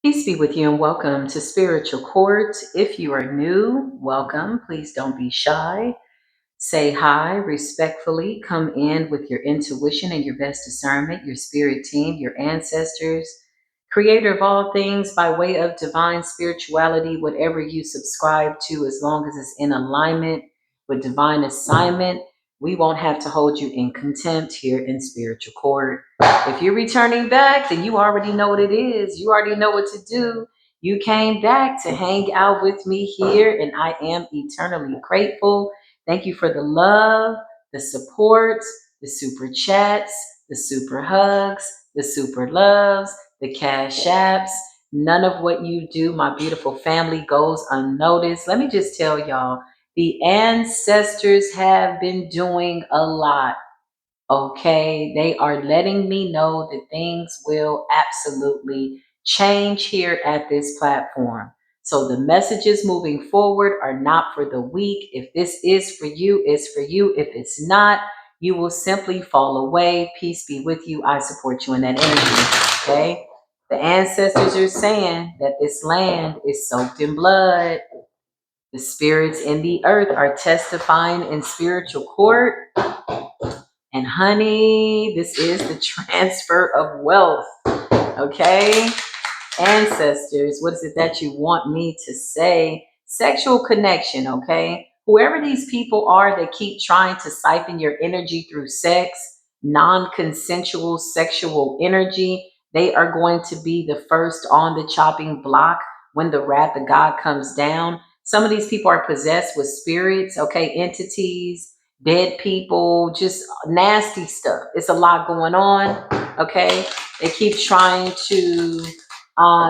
Peace be with you and welcome to Spiritual Court. If you are new, welcome. Please don't be shy. Say hi respectfully. Come in with your intuition and your best discernment, your spirit team, your ancestors, creator of all things by way of divine spirituality, whatever you subscribe to, as long as it's in alignment with divine assignment. We won't have to hold you in contempt here in Spiritual Court. If you're returning back, then you already know what it is. You already know what to do. You came back to hang out with me here, and I am eternally grateful. Thank you for the love, the support, the super chats, the super hugs, the super loves, the cash apps. None of what you do, my beautiful family, goes unnoticed. Let me just tell y'all, the ancestors have been doing a lot. Okay, they are letting me know that things will absolutely change here at this platform. So the messages moving forward are not for the weak. If this is for you, it's for you. If it's not, you will simply fall away. Peace be with you. I support you in that energy. Okay. The ancestors are saying that this land is soaked in blood. The spirits in the earth are testifying in spiritual court. And honey, this is the transfer of wealth. Okay? Ancestors, what is it that you want me to say? Sexual connection, okay? Whoever these people are that keep trying to siphon your energy through sex, non consensual sexual energy, they are going to be the first on the chopping block when the wrath of God comes down. Some of these people are possessed with spirits, okay, entities, dead people, just nasty stuff. It's a lot going on, okay? They keep trying to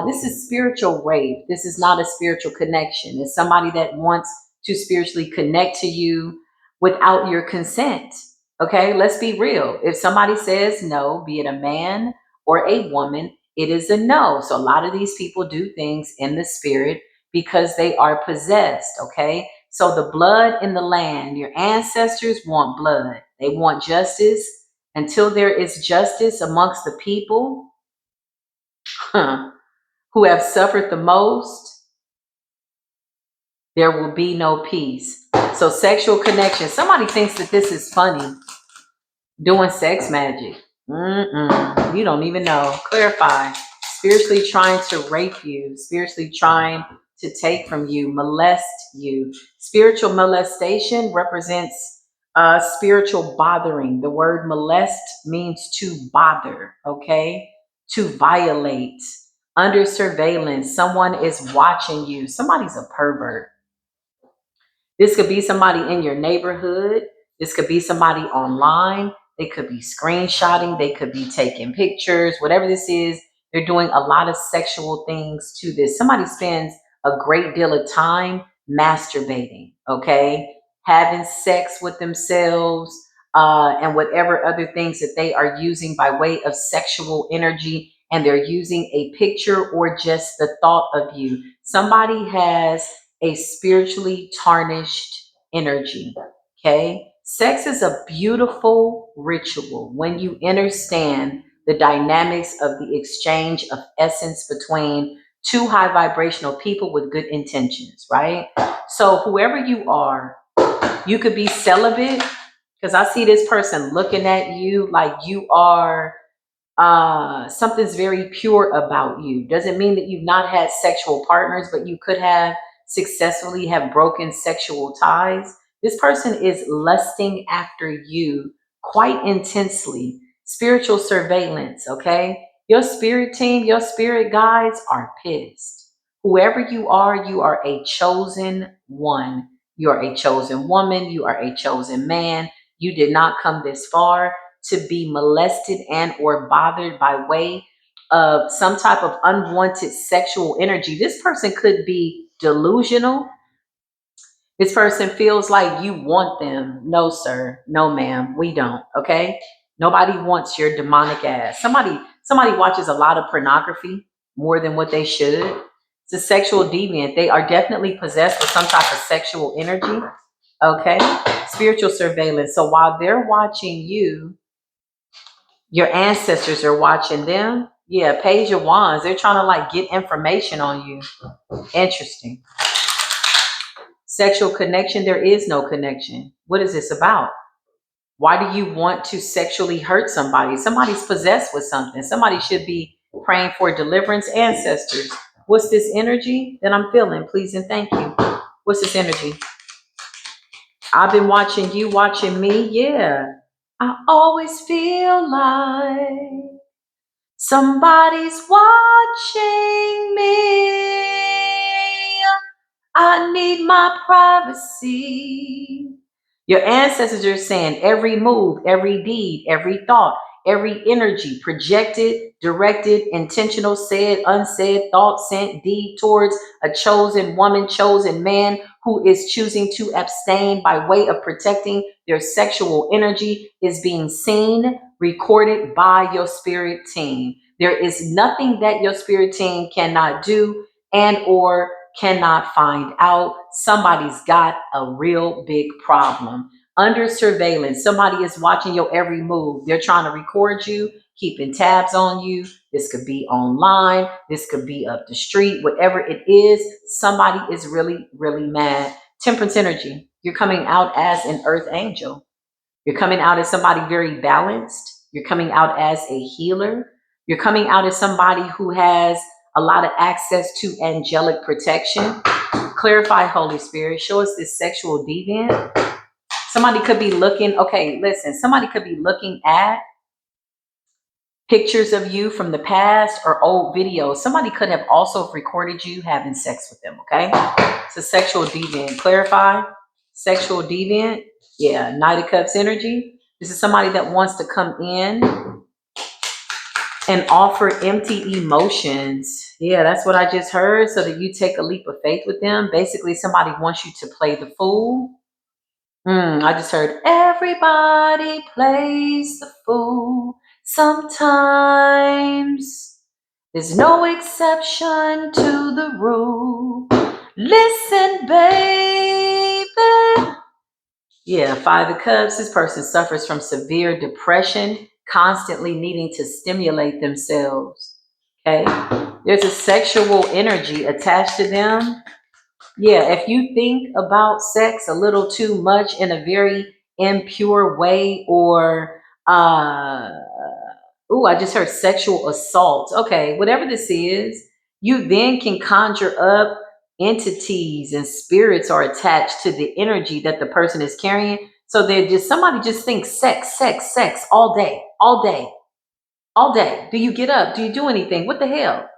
this is spiritual rape. This is not a spiritual connection. It's somebody that wants to spiritually connect to you without your consent. Okay, let's be real. If somebody says no, be it a man or a woman, it is a no. So a lot of these people do things in the spirit because they are possessed. Okay, so the blood in the land, your ancestors want blood, they want justice. Until there is justice amongst the people, who have suffered the most, there will be no peace. So, sexual connection. Somebody thinks that this is funny, doing sex magic. You don't even know. Clarify. Spiritually trying to rape you, spiritually trying to take from you, molest you. Spiritual molestation represents spiritual bothering. The word molest means to bother, okay? To violate. Under surveillance, someone is watching you. Somebody's a pervert. This could be somebody in your neighborhood. This could be somebody online. They could be screenshotting. They could be taking pictures. Whatever this is, they're doing a lot of sexual things to this. Somebody spends a great deal of time masturbating, okay? Having sex with themselves, and whatever other things that they are using by way of sexual energy. And they're using a picture or just the thought of you. Somebody has a spiritually tarnished energy. Okay. Sex is a beautiful ritual when you understand the dynamics of the exchange of essence between two high vibrational people with good intentions, right? So, whoever you are, you could be celibate because I see this person looking at you like you are something's very pure about you. Doesn't mean that you've not had sexual partners, but you could have successfully have broken sexual ties. This person is lusting after you quite intensely. Spiritual surveillance, okay? Your spirit team, your spirit guides are pissed. Whoever you are a chosen one. You are a chosen woman. You are a chosen man. You did not come this far to be molested and or bothered by way of some type of unwanted sexual energy. This person could be delusional. This person feels like you want them. No, sir. No, ma'am. We don't. Okay. Nobody wants your demonic ass. Somebody watches a lot of pornography more than what they should. It's a sexual deviant. They are definitely possessed with some type of sexual energy. Okay. Spiritual surveillance. So while they're watching you, your ancestors are watching them. Yeah, Page of Wands. They're trying to like get information on you. Interesting. Sexual connection. There is no connection. What is this about? Why do you want to sexually hurt somebody? Somebody's possessed with something. Somebody should be praying for deliverance, ancestors. What's this energy that I'm feeling? Please and thank you. What's this energy? I've been watching you, watching me. Yeah. I always feel like somebody's watching me. I need my privacy. Your ancestors are saying every move, every deed, every thought, every energy projected, directed, intentional, said, unsaid, thought, sent, deed towards a chosen woman, chosen man who is choosing to abstain by way of protecting their sexual energy is being seen, recorded by your spirit team. There is nothing that your spirit team cannot do and or cannot find out. Somebody's got a real big problem. Under surveillance, somebody is watching your every move. They're trying to record you, keeping tabs on you. This could be online. This could be up the street. Whatever it is, somebody is really, really mad. Temperance energy. You're coming out as an earth angel. You're coming out as somebody very balanced. You're coming out as a healer. You're coming out as somebody who has a lot of access to angelic protection. Clarify, Holy Spirit. Show us this sexual deviant. Somebody could be looking, okay, listen, somebody could be looking at pictures of you from the past or old videos. Somebody could have also recorded you having sex with them, okay? It's a sexual deviant. Clarify, sexual deviant. Yeah, Knight of Cups energy. This is somebody that wants to come in and offer empty emotions. Yeah, that's what I just heard. So that you take a leap of faith with them. Basically, somebody wants you to play the fool. I just heard everybody plays the fool sometimes. There's no exception to the rule. Listen, baby. Yeah, Five of Cups. This person suffers from severe depression, constantly needing to stimulate themselves. Okay. There's a sexual energy attached to them. Yeah, if you think about sex a little too much in a very impure way, or I just heard sexual assault. Okay, whatever this is, you then can conjure up entities and spirits are attached to the energy that the person is carrying. So they're just somebody just thinks sex, sex, sex all day, all day, all day. Do you get up? Do you do anything? What the hell?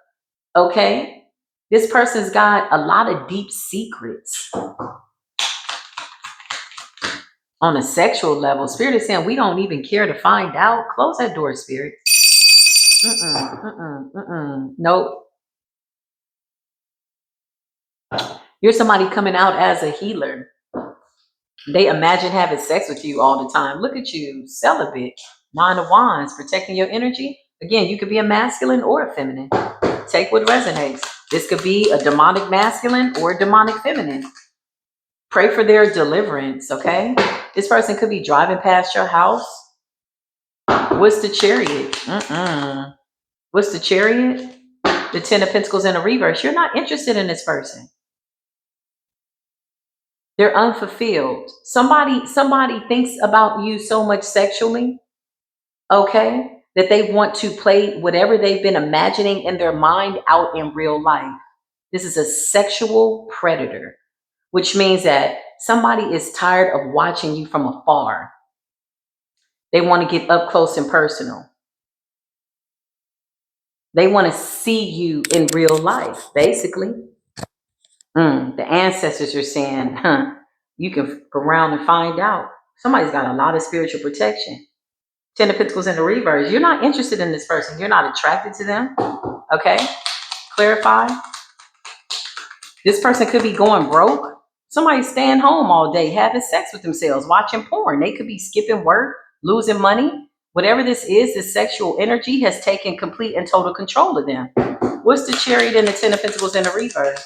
Okay. This person's got a lot of deep secrets on a sexual level. Spirit is saying we don't even care to find out. Close that door, Spirit. Nope. You're somebody coming out as a healer. They imagine having sex with you all the time. Look at you, celibate. Nine of Wands, protecting your energy. Again, you could be a masculine or a feminine. Take what resonates. This could be a demonic masculine or a demonic feminine. Pray for their deliverance, okay? This person could be driving past your house. What's the Chariot? What's the Chariot? The Ten of Pentacles in a reverse. You're not interested in this person. They're unfulfilled. Somebody thinks about you so much sexually, okay, that they want to play whatever they've been imagining in their mind out in real life. This is a sexual predator, which means that somebody is tired of watching you from afar. They want to get up close and personal. They want to see you in real life, basically. The ancestors are saying, you can go around and find out. Somebody's got a lot of spiritual protection. Ten of Pentacles in the reverse. You're not interested in this person. You're not attracted to them. Okay? Clarify. This person could be going broke. Somebody's staying home all day, having sex with themselves, watching porn. They could be skipping work, losing money. Whatever this is, this sexual energy has taken complete and total control of them. What's the Chariot and the Ten of Pentacles in the reverse?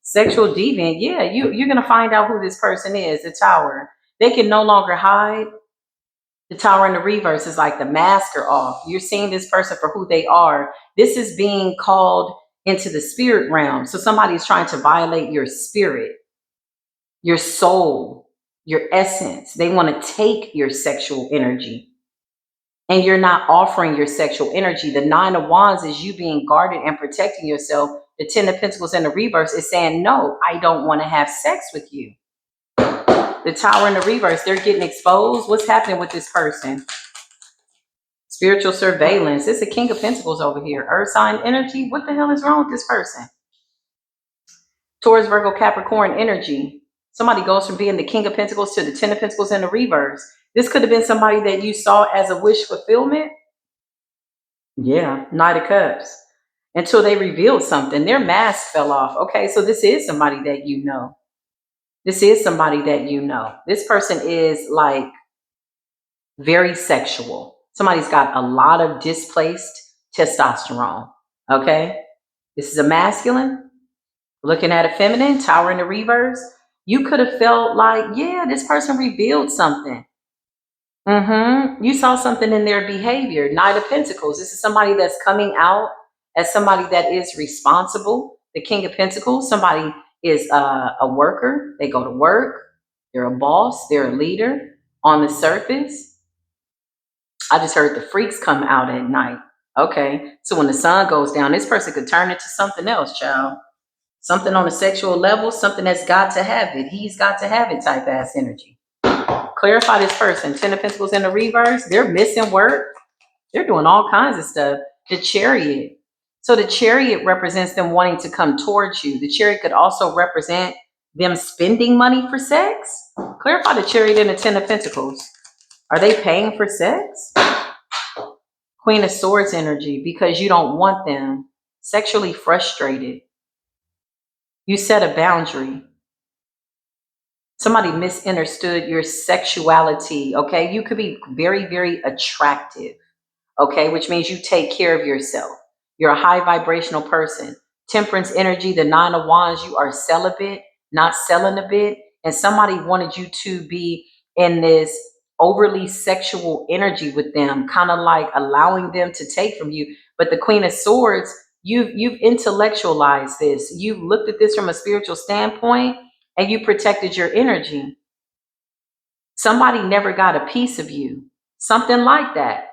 Sexual deviant. Yeah, you're going to find out who this person is. The Tower. They can no longer hide. The Tower in the reverse is like the mask are off. You're seeing this person for who they are. This is being called into the spirit realm. So somebody's trying to violate your spirit, your soul, your essence. They want to take your sexual energy, and you're not offering your sexual energy. The Nine of Wands is you being guarded and protecting yourself. The Ten of Pentacles in the reverse is saying, no, I don't want to have sex with you. The Tower in the reverse, they're getting exposed. What's happening with this person? Spiritual surveillance. It's a King of Pentacles over here. Earth sign energy. What the hell is wrong with this person? Taurus, Virgo, Capricorn energy. Somebody goes from being the King of Pentacles to the Ten of Pentacles in the reverse. This could have been somebody that you saw as a wish fulfillment. Yeah, Knight of Cups. Until they revealed something. Their mask fell off. Okay, so this is somebody that you know. This is somebody that you know. This person is like very sexual. Somebody's got a lot of displaced testosterone. Okay, this is a masculine. Looking at a feminine, Tower in the reverse. You could have felt like, yeah, this person revealed something. You saw something in their behavior. Knight of Pentacles. This is somebody that's coming out as somebody that is responsible. The King of Pentacles. Somebody is a worker. They go to work. They're a boss. They're a leader. On the surface, I just heard the freaks come out at night. Okay, so when the sun goes down, this person could turn into something else, child. Something on a sexual level, something that's got to have it. He's got to have it type ass energy. Clarify this person. Ten of Pentacles in the reverse. They're missing work. They're doing all kinds of stuff. The Chariot. So the Chariot represents them wanting to come towards you. The Chariot could also represent them spending money for sex. Clarify the Chariot and the Ten of Pentacles. Are they paying for sex? Queen of Swords energy, because you don't want them. Sexually frustrated. You set a boundary. Somebody misunderstood your sexuality, okay? You could be very, very attractive, okay? Which means you take care of yourself. You're a high vibrational person. Temperance energy, the Nine of Wands, you are celibate, not selling a bit. And somebody wanted you to be in this overly sexual energy with them, kind of like allowing them to take from you. But the Queen of Swords, you've intellectualized this. You've looked at this from a spiritual standpoint, and you protected your energy. Somebody never got a piece of you, something like that.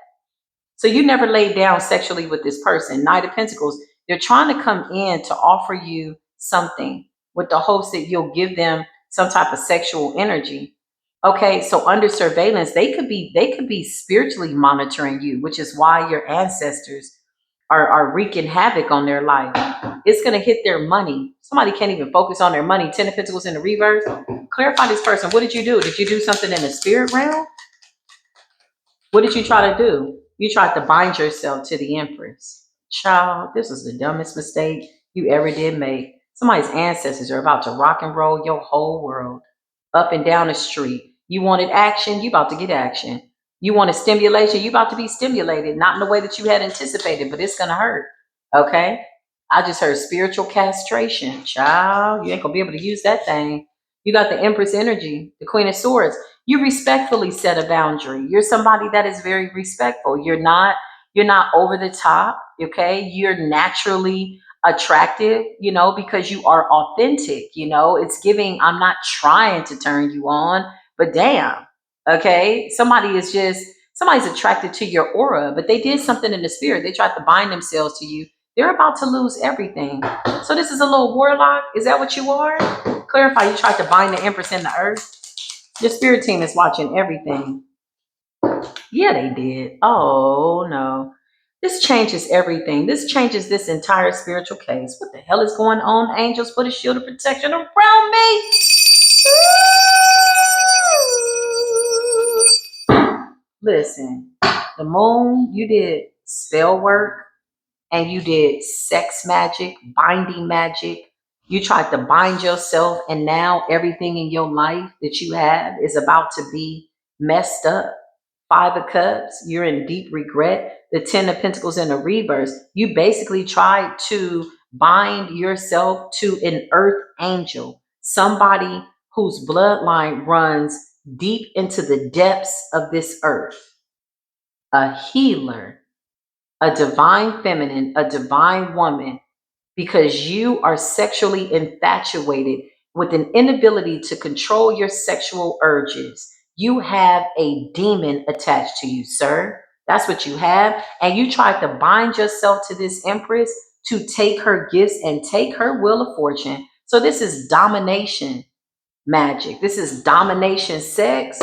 So you never laid down sexually with this person. Knight of Pentacles, they're trying to come in to offer you something with the hopes that you'll give them some type of sexual energy. Okay, so under surveillance, they could be spiritually monitoring you, which is why your ancestors are wreaking havoc on their life. It's going to hit their money. Somebody can't even focus on their money. Ten of Pentacles in the reverse. Clarify this person. What did you do? Did you do something in the spirit realm? What did you try to do? You tried to bind yourself to the Empress. Child, this is the dumbest mistake you ever did make. Somebody's ancestors are about to rock and roll your whole world up and down the street. You wanted action, you about to get action. You wanted stimulation, you about to be stimulated, not in the way that you had anticipated, but it's gonna hurt. Okay? I just heard spiritual castration. Child, you ain't gonna be able to use that thing. You got the Empress energy, the Queen of Swords. You respectfully set a boundary. You're somebody that is very respectful. You're not over the top, okay? You're naturally attractive, because you are authentic, it's giving, I'm not trying to turn you on, but damn, okay? Somebody's attracted to your aura, but they did something in the spirit. They tried to bind themselves to you. They're about to lose everything. So this is a little warlock. Is that what you are? Clarify, you tried to bind the Empress in the earth. Your spirit team is watching everything. Yeah, they did. Oh, no. This changes everything. This changes this entire spiritual case. What the hell is going on? Angels, put a shield of protection around me. Listen, the moon, you did spell work and you did sex magic, binding magic. You tried to bind yourself, and now everything in your life that you have is about to be messed up. Five of Cups, you're in deep regret. The Ten of Pentacles in the reverse, you basically tried to bind yourself to an earth angel, somebody whose bloodline runs deep into the depths of this earth, a healer, a divine feminine, a divine woman, because you are sexually infatuated with an inability to control your sexual urges. You have a demon attached to you, sir. That's what you have. And you tried to bind yourself to this empress to take her gifts and take her wheel of fortune. So this is domination magic. This is domination sex.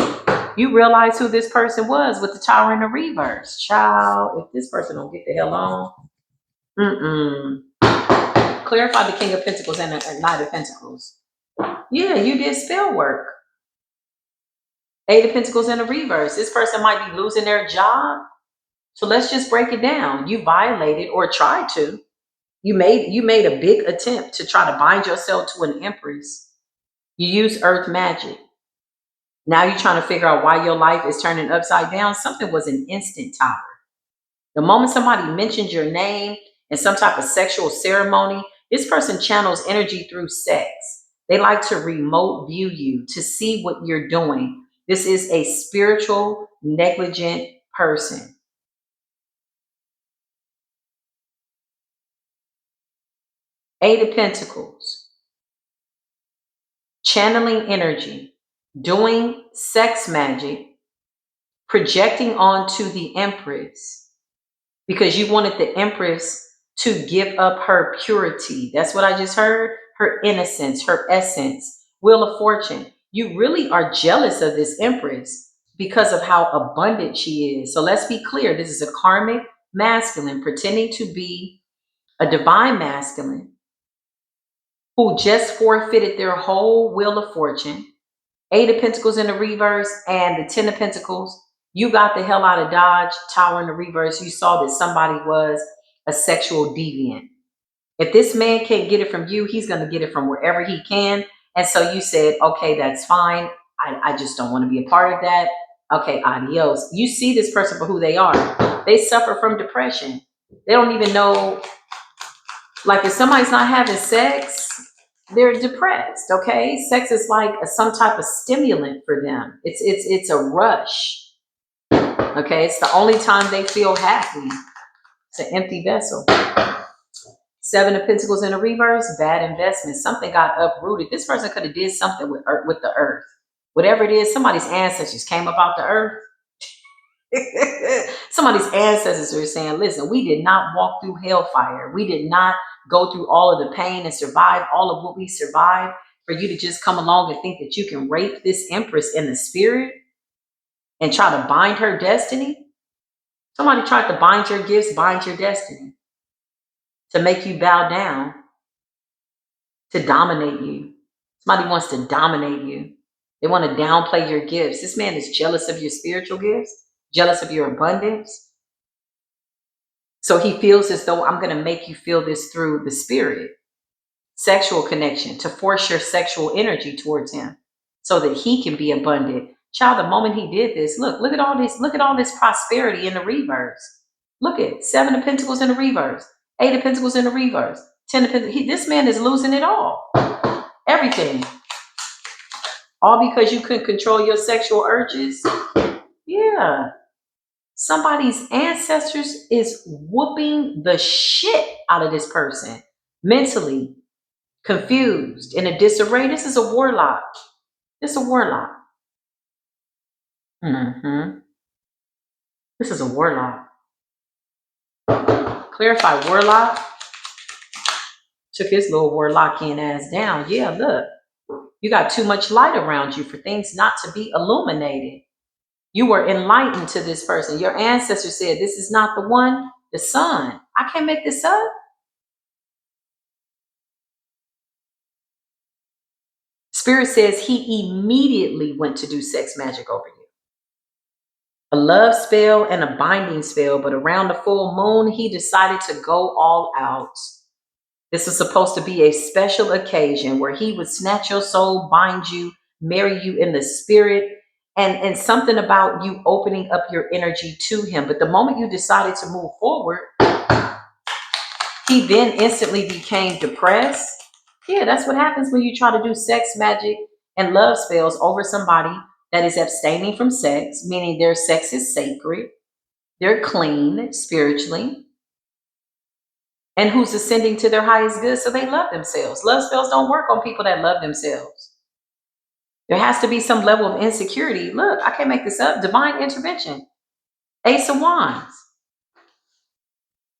You realize who this person was with the tower in the reverse. Child, if this person don't get the hell on, mm-mm. Clarify the King of Pentacles and the Knight of Pentacles. Yeah, you did spell work. Eight of Pentacles in the reverse. This person might be losing their job. So let's just break it down. You violated or tried to. You made a big attempt to try to bind yourself to an empress. You use earth magic. Now you're trying to figure out why your life is turning upside down. Something was an instant tower. The moment somebody mentions your name in some type of sexual ceremony, this person channels energy through sex. They like to remote view you to see what you're doing. This is a spiritual, negligent person. Eight of Pentacles, channeling energy, doing sex magic, projecting onto the Empress because you wanted the Empress to give up her purity. That's what I just heard. Her innocence, her essence. Wheel of Fortune. You really are jealous of this Empress because of how abundant she is. So let's be clear. This is a karmic masculine pretending to be a divine masculine who just forfeited their whole Wheel of Fortune. Eight of Pentacles in the reverse and the Ten of Pentacles. You got the hell out of Dodge, Tower in the reverse. You saw that somebody was a sexual deviant. If this man can't get it from you, he's going to get it from wherever he can. And so you said, okay, that's fine. I just don't want to be a part of that. Okay, adios. You see this person for who they are. They suffer from depression. They don't even know, like if somebody's not having sex, they're depressed. Okay, sex is like some type of stimulant for them. It's a rush. Okay, it's the only time they feel happy. It's an empty vessel. Seven of Pentacles in a reverse, bad investment. Something got uprooted. This person could have did something with the earth. Whatever it is, somebody's ancestors came up out the earth. Somebody's ancestors are saying, listen, we did not walk through hellfire. We did not go through all of the pain and survive all of what we survived for you to just come along and think that you can rape this Empress in the spirit and try to bind her destiny. Somebody tried to bind your gifts, bind your destiny, to make you bow down, to dominate you. Somebody wants to dominate you. They want to downplay your gifts. This man is jealous of your spiritual gifts, jealous of your abundance. So he feels as though I'm going to make you feel this through the spirit, sexual connection, to force your sexual energy towards him so that he can be abundant. Child, the moment he did this, look at all this prosperity in the reverse. Look at Seven of Pentacles in the reverse, Eight of Pentacles in the reverse, Ten of Pentacles. This man is losing it all. Everything. All because you couldn't control your sexual urges. Yeah. Somebody's ancestors is whooping the shit out of this person. Mentally confused, in a disarray. This is a warlock. This is a warlock. This is a warlock. Clarify warlock. Took his little warlockian ass down. Yeah, look. You got too much light around you for things not to be illuminated. You were enlightened to this person. Your ancestors said, this is not the one, the sun. I can't make this up. Spirit says he immediately went to do sex magic over you. A love spell and a binding spell, but around the full moon, he decided to go all out. This was supposed to be a special occasion where he would snatch your soul, bind you, marry you in the spirit, and something about you opening up your energy to him. But the moment you decided to move forward, he then instantly became depressed. Yeah, that's what happens when you try to do sex magic and love spells over somebody that is abstaining from sex, meaning their sex is sacred, they're clean spiritually, and who's ascending to their highest good, so they love themselves. Love spells don't work on people that love themselves. There has to be some level of insecurity. Look, I can't make this up. Divine intervention. Ace of Wands.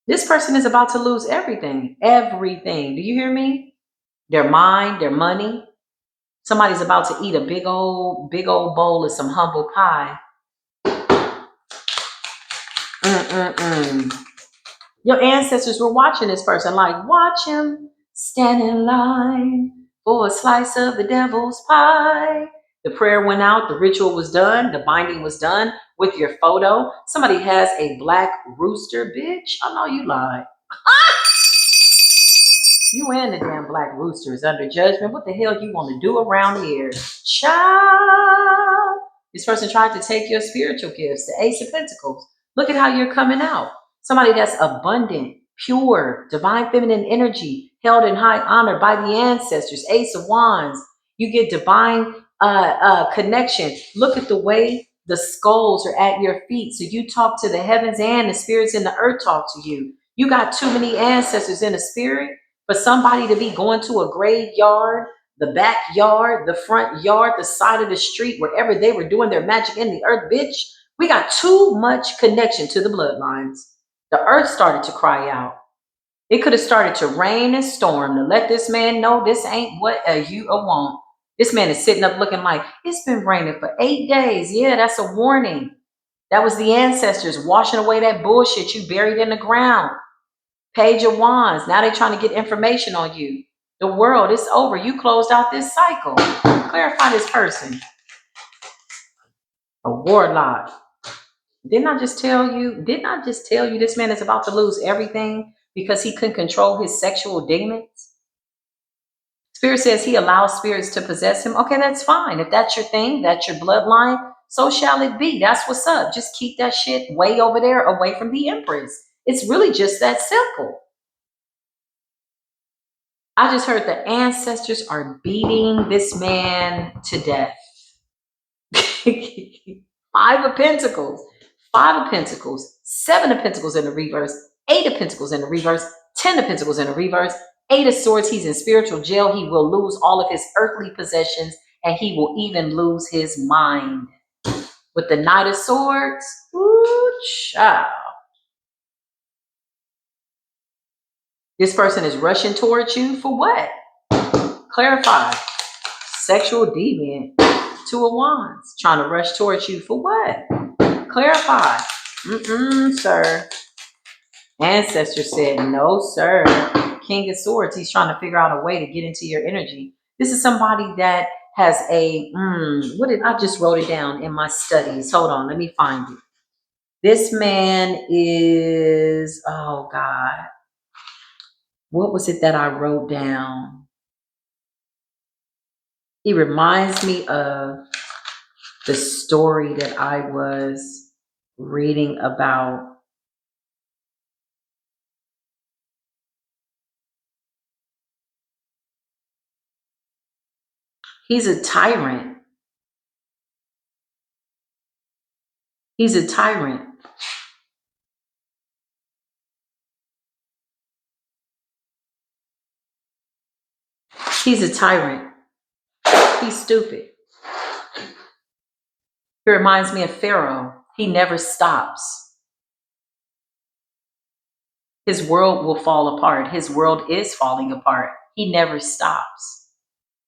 This person is about to lose everything. Everything. Do you hear me? Their mind, their money. Somebody's about to eat a big old bowl of some humble pie. Mm-mm-mm. Your ancestors were watching this person, like, watch him stand in line for a slice of the devil's pie. The prayer went out, the ritual was done, the binding was done with your photo. Somebody has a black rooster, bitch. I know you lied. You and the damn black rooster is under judgment. What the hell you want to do around here? Child. This person tried to take your spiritual gifts, the Ace of Pentacles. Look at how you're coming out. Somebody that's abundant, pure, divine feminine energy, held in high honor by the ancestors. Ace of Wands. You get divine connection. Look at the way the skulls are at your feet. So you talk to the heavens and the spirits in the earth talk to you. You got too many ancestors in the spirit for somebody to be going to a graveyard, the backyard, the front yard, the side of the street, wherever they were doing their magic in the earth, bitch. We got too much connection to the bloodlines. The earth started to cry out. It could have started to rain and storm to let this man know this ain't what you want. This man is sitting up looking like, it's been raining for 8 days. Yeah, that's a warning. That was the ancestors washing away that bullshit you buried in the ground. Page of Wands. Now they're trying to get information on you. The world is over. You closed out this cycle. Clarify this person. A warlock. Didn't I just tell you this man is about to lose everything because he couldn't control his sexual demons? Spirit says he allows spirits to possess him. Okay, that's fine. If that's your thing, that's your bloodline, so shall it be. That's what's up. Just keep that shit way over there, away from the Empress. It's really just that simple. I just heard the ancestors are beating this man to death. Five of Pentacles, Five of Pentacles, Seven of Pentacles in the reverse, Eight of Pentacles in the reverse, 10 of Pentacles in the reverse, Eight of Swords. He's in spiritual jail. He will lose all of his earthly possessions, and he will even lose his mind. With the Knight of Swords, ooh, child. This person is rushing towards you for what? Clarify. Sexual deviant. Two of Wands. Trying to rush towards you for what? Clarify. Sir. Ancestor said, no, sir. King of Swords. He's trying to figure out a way to get into your energy. This is somebody that has a, I just wrote it down in my studies. Hold on, let me find it. This man is, oh God. What was it that I wrote down? He reminds me of the story that I was reading about. He's a tyrant. He's a tyrant. He's a tyrant. He's stupid. He reminds me of Pharaoh. He never stops. His world will fall apart. His world is falling apart. He never stops.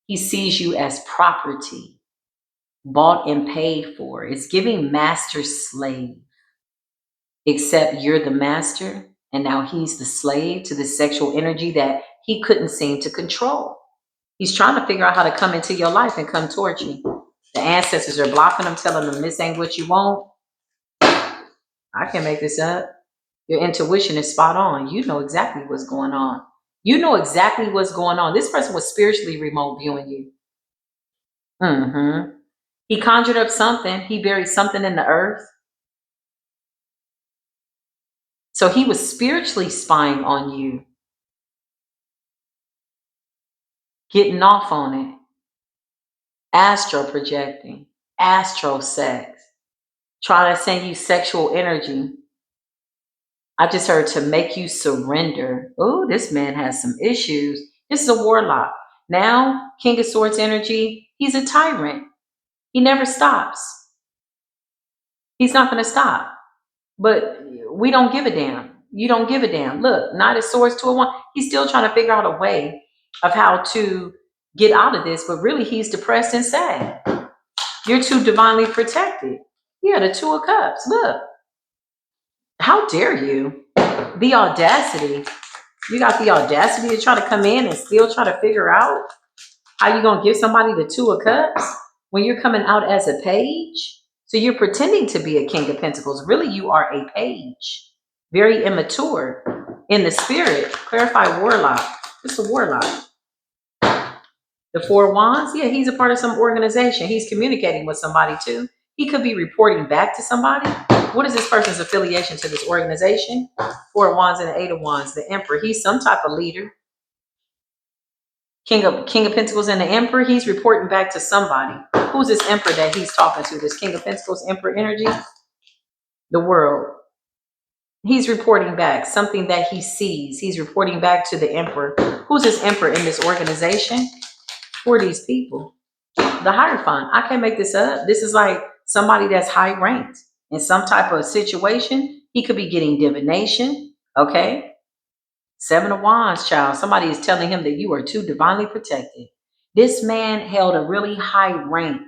He sees you as property, bought and paid for. It's giving master slave. Except you're the master, and now he's the slave to the sexual energy that he couldn't seem to control. He's trying to figure out how to come into your life and come towards you. The ancestors are blocking him, telling him this ain't what you want. I can't make this up. Your intuition is spot on. You know exactly what's going on. You know exactly what's going on. This person was spiritually remote viewing you. He conjured up something. He buried something in the earth. So he was spiritually spying on you. Getting off on it. Astro projecting. Astro sex. Trying to send you sexual energy. I just heard to make you surrender. Oh, this man has some issues. This is a warlock. Now, King of Swords energy, he's a tyrant. He never stops. He's not going to stop. But we don't give a damn. You don't give a damn. Look, Knight of Swords to a one. He's still trying to figure out a way of how to get out of this, but really he's depressed and sad. You're too divinely protected. Yeah, the Two of Cups. Look, how dare you? The audacity. You got the audacity to try to come in and still try to figure out how you gonna give somebody the Two of Cups when you're coming out as a page. So you're pretending to be a King of Pentacles. Really, you are a page. Very immature in the spirit. Clarify warlock. It's a warlock. The Four of Wands, yeah, he's a part of some organization. He's communicating with somebody too. He could be reporting back to somebody. What is this person's affiliation to this organization? Four of Wands and the Eight of Wands, the Emperor. He's some type of leader. King of Pentacles and the Emperor, he's reporting back to somebody. Who's this Emperor that he's talking to? This King of Pentacles, Emperor energy? The world. He's reporting back something that he sees. He's reporting back to the Emperor. Who's this Emperor in this organization? For these people. The Hierophant. I can't make this up. This is like somebody that's high ranked in some type of situation. He could be getting divination. Okay. Seven of Wands, child. Somebody is telling him that you are too divinely protected. This man held a really high rank.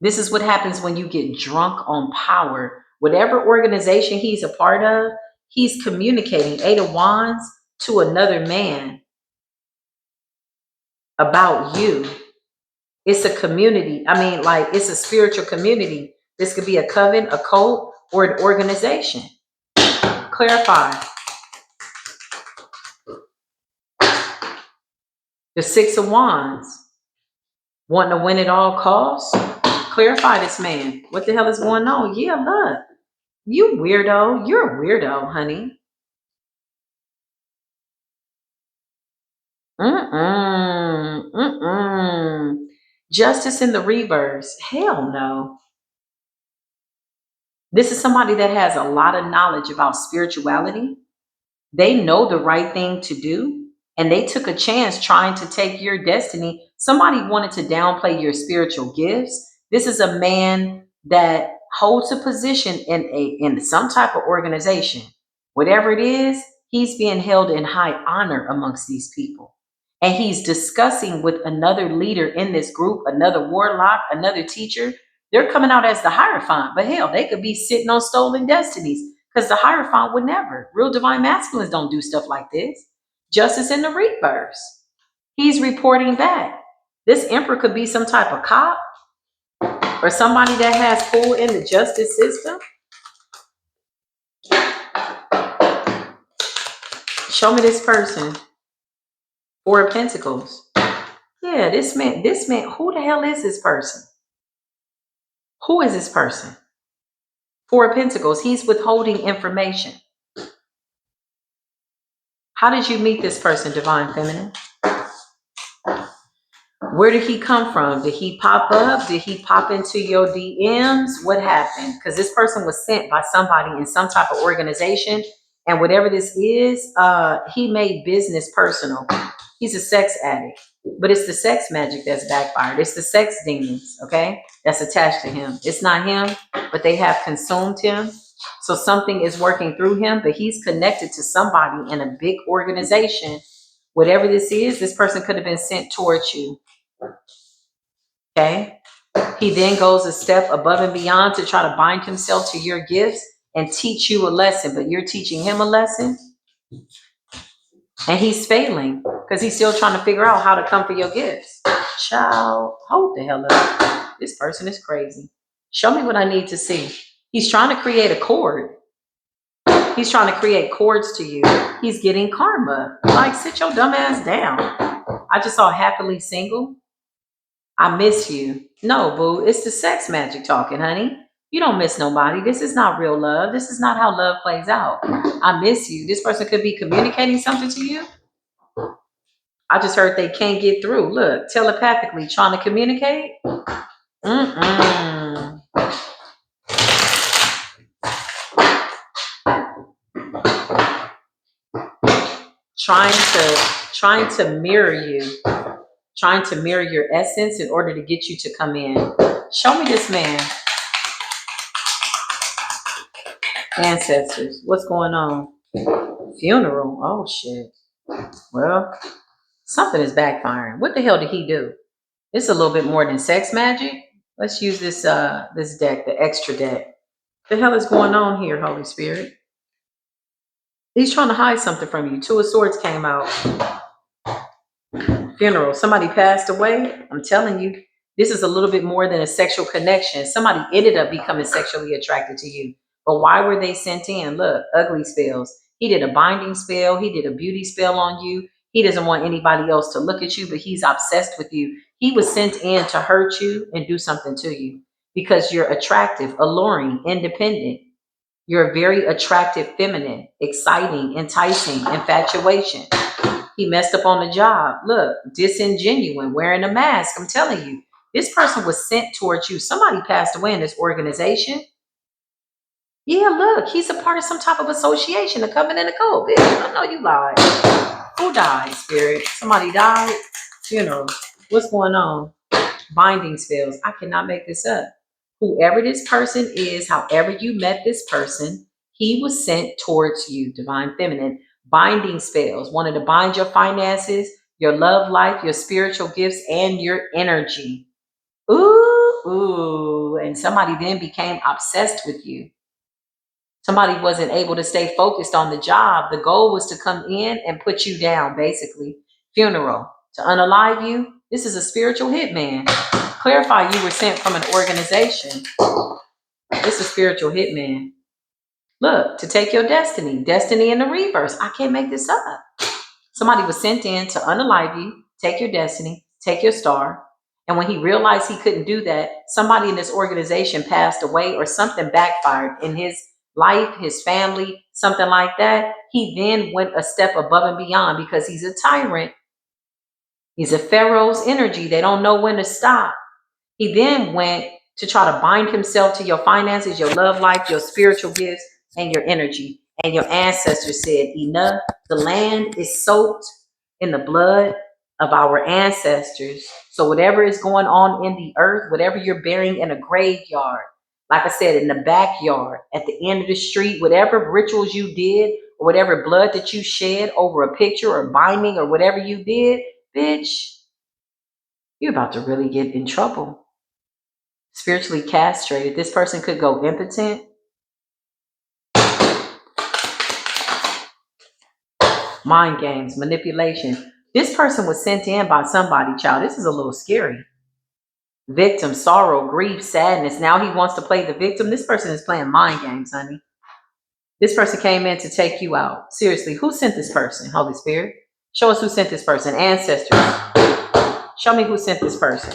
This is what happens when you get drunk on power. Whatever organization he's a part of, he's communicating Eight of Wands to another man about you. It's a community. I mean, like, it's a spiritual community. This could be a coven, a cult, or an organization. Clarify. The Six of Wands. Wanting to win at all costs? Clarify this man. What the hell is going on? Yeah, look. You weirdo. You're a weirdo, honey. Justice in the reverse. Hell no. This is somebody that has a lot of knowledge about spirituality. They know the right thing to do, and they took a chance trying to take your destiny. Somebody wanted to downplay your spiritual gifts. This is a man that holds a position in some type of organization. Whatever it is, he's being held in high honor amongst these people. And he's discussing with another leader in this group, another warlock, another teacher. They're coming out as the Hierophant, but hell, they could be sitting on stolen destinies. Because the Hierophant would never. Real divine masculines don't do stuff like this. Justice in the reverse. He's reporting back. This Emperor could be some type of cop or somebody that has pull in the justice system. Show me this person. Four of Pentacles. Yeah, this man, who the hell is this person? Who is this person? Four of Pentacles. He's withholding information. How did you meet this person, Divine Feminine? Where did he come from? Did he pop up? Did he pop into your DMs? What happened? Because this person was sent by somebody in some type of organization. And whatever this is, he made business personal. He's a sex addict. But it's the sex magic that's backfired. It's the sex demons, okay? That's attached to him. It's not him, but they have consumed him. So something is working through him, but he's connected to somebody in a big organization. Whatever this is, this person could have been sent towards you. Okay. He then goes a step above and beyond to try to bind himself to your gifts and teach you a lesson, but you're teaching him a lesson and he's failing because he's still trying to figure out how to come for your gifts. Child, hold the hell up. This person is crazy. Show me what I need to see. He's trying to create a cord. He's trying to create cords to you. He's getting karma. Like, sit your dumb ass down. I just saw happily single. I miss you. No, boo, it's the sex magic talking, honey. You don't miss nobody. This is not real love. This is not how love plays out. I miss you. This person could be communicating something to you. I just heard they can't get through. Look, telepathically trying to communicate. Mm-mm. Trying to mirror you, trying to mirror your essence in order to get you to come in. Show me this man. Ancestors, what's going on? Funeral. Oh shit. Well, something is backfiring. What the hell did he do? It's a little bit more than sex magic. Let's use this deck, the extra deck. The hell is going on here, Holy Spirit? He's trying to hide something from you. Two of Swords came out. Funeral. Somebody passed away. I'm telling you, this is a little bit more than a sexual connection. Somebody ended up becoming sexually attracted to you. But why were they sent in? Look, ugly spells. He did a binding spell. He did a beauty spell on you. He doesn't want anybody else to look at you, but he's obsessed with you. He was sent in to hurt you and do something to you because you're attractive, alluring, independent. You're very attractive, feminine, exciting, enticing, infatuation. He messed up on the job. Look, disingenuine, wearing a mask. I'm telling you, this person was sent towards you. Somebody passed away in this organization. Yeah, look, he's a part of some type of association, a covenant of code. Bitch, I know you lied. Who died, spirit? Somebody died? Funeral. What's going on? Binding spells. I cannot make this up. Whoever this person is, however you met this person, he was sent towards you, divine feminine. Binding spells, wanted to bind your finances, your love life, your spiritual gifts, and your energy. Ooh, ooh. And somebody then became obsessed with you. Somebody wasn't able to stay focused on the job. The goal was to come in and put you down, basically. Funeral. To unalive you, this is a spiritual hitman. Clarify you were sent from an organization. It's a spiritual hitman. Look, to take your destiny. Destiny in the reverse. I can't make this up. Somebody was sent in to unalive you, take your destiny, take your star. And when he realized he couldn't do that, somebody in this organization passed away or something backfired in his life, his family, something like that. He then went a step above and beyond because he's a tyrant. He's a pharaoh's energy. They don't know when to stop. He then went to try to bind himself to your finances, your love life, your spiritual gifts, and your energy. And your ancestors said, enough. The land is soaked in the blood of our ancestors. So whatever is going on in the earth, whatever you're burying in a graveyard, like I said, in the backyard, at the end of the street, whatever rituals you did, or whatever blood that you shed over a picture or binding or whatever you did, bitch, you're about to really get in trouble. Spiritually castrated. This person could go impotent. Mind games, manipulation. This person was sent in by somebody, child. This is a little scary. Victim, sorrow, grief, sadness. Now he wants to play the victim. This person is playing mind games, honey. This person came in to take you out. Seriously, who sent this person? Holy Spirit. Show us who sent this person. Ancestors. Show me who sent this person.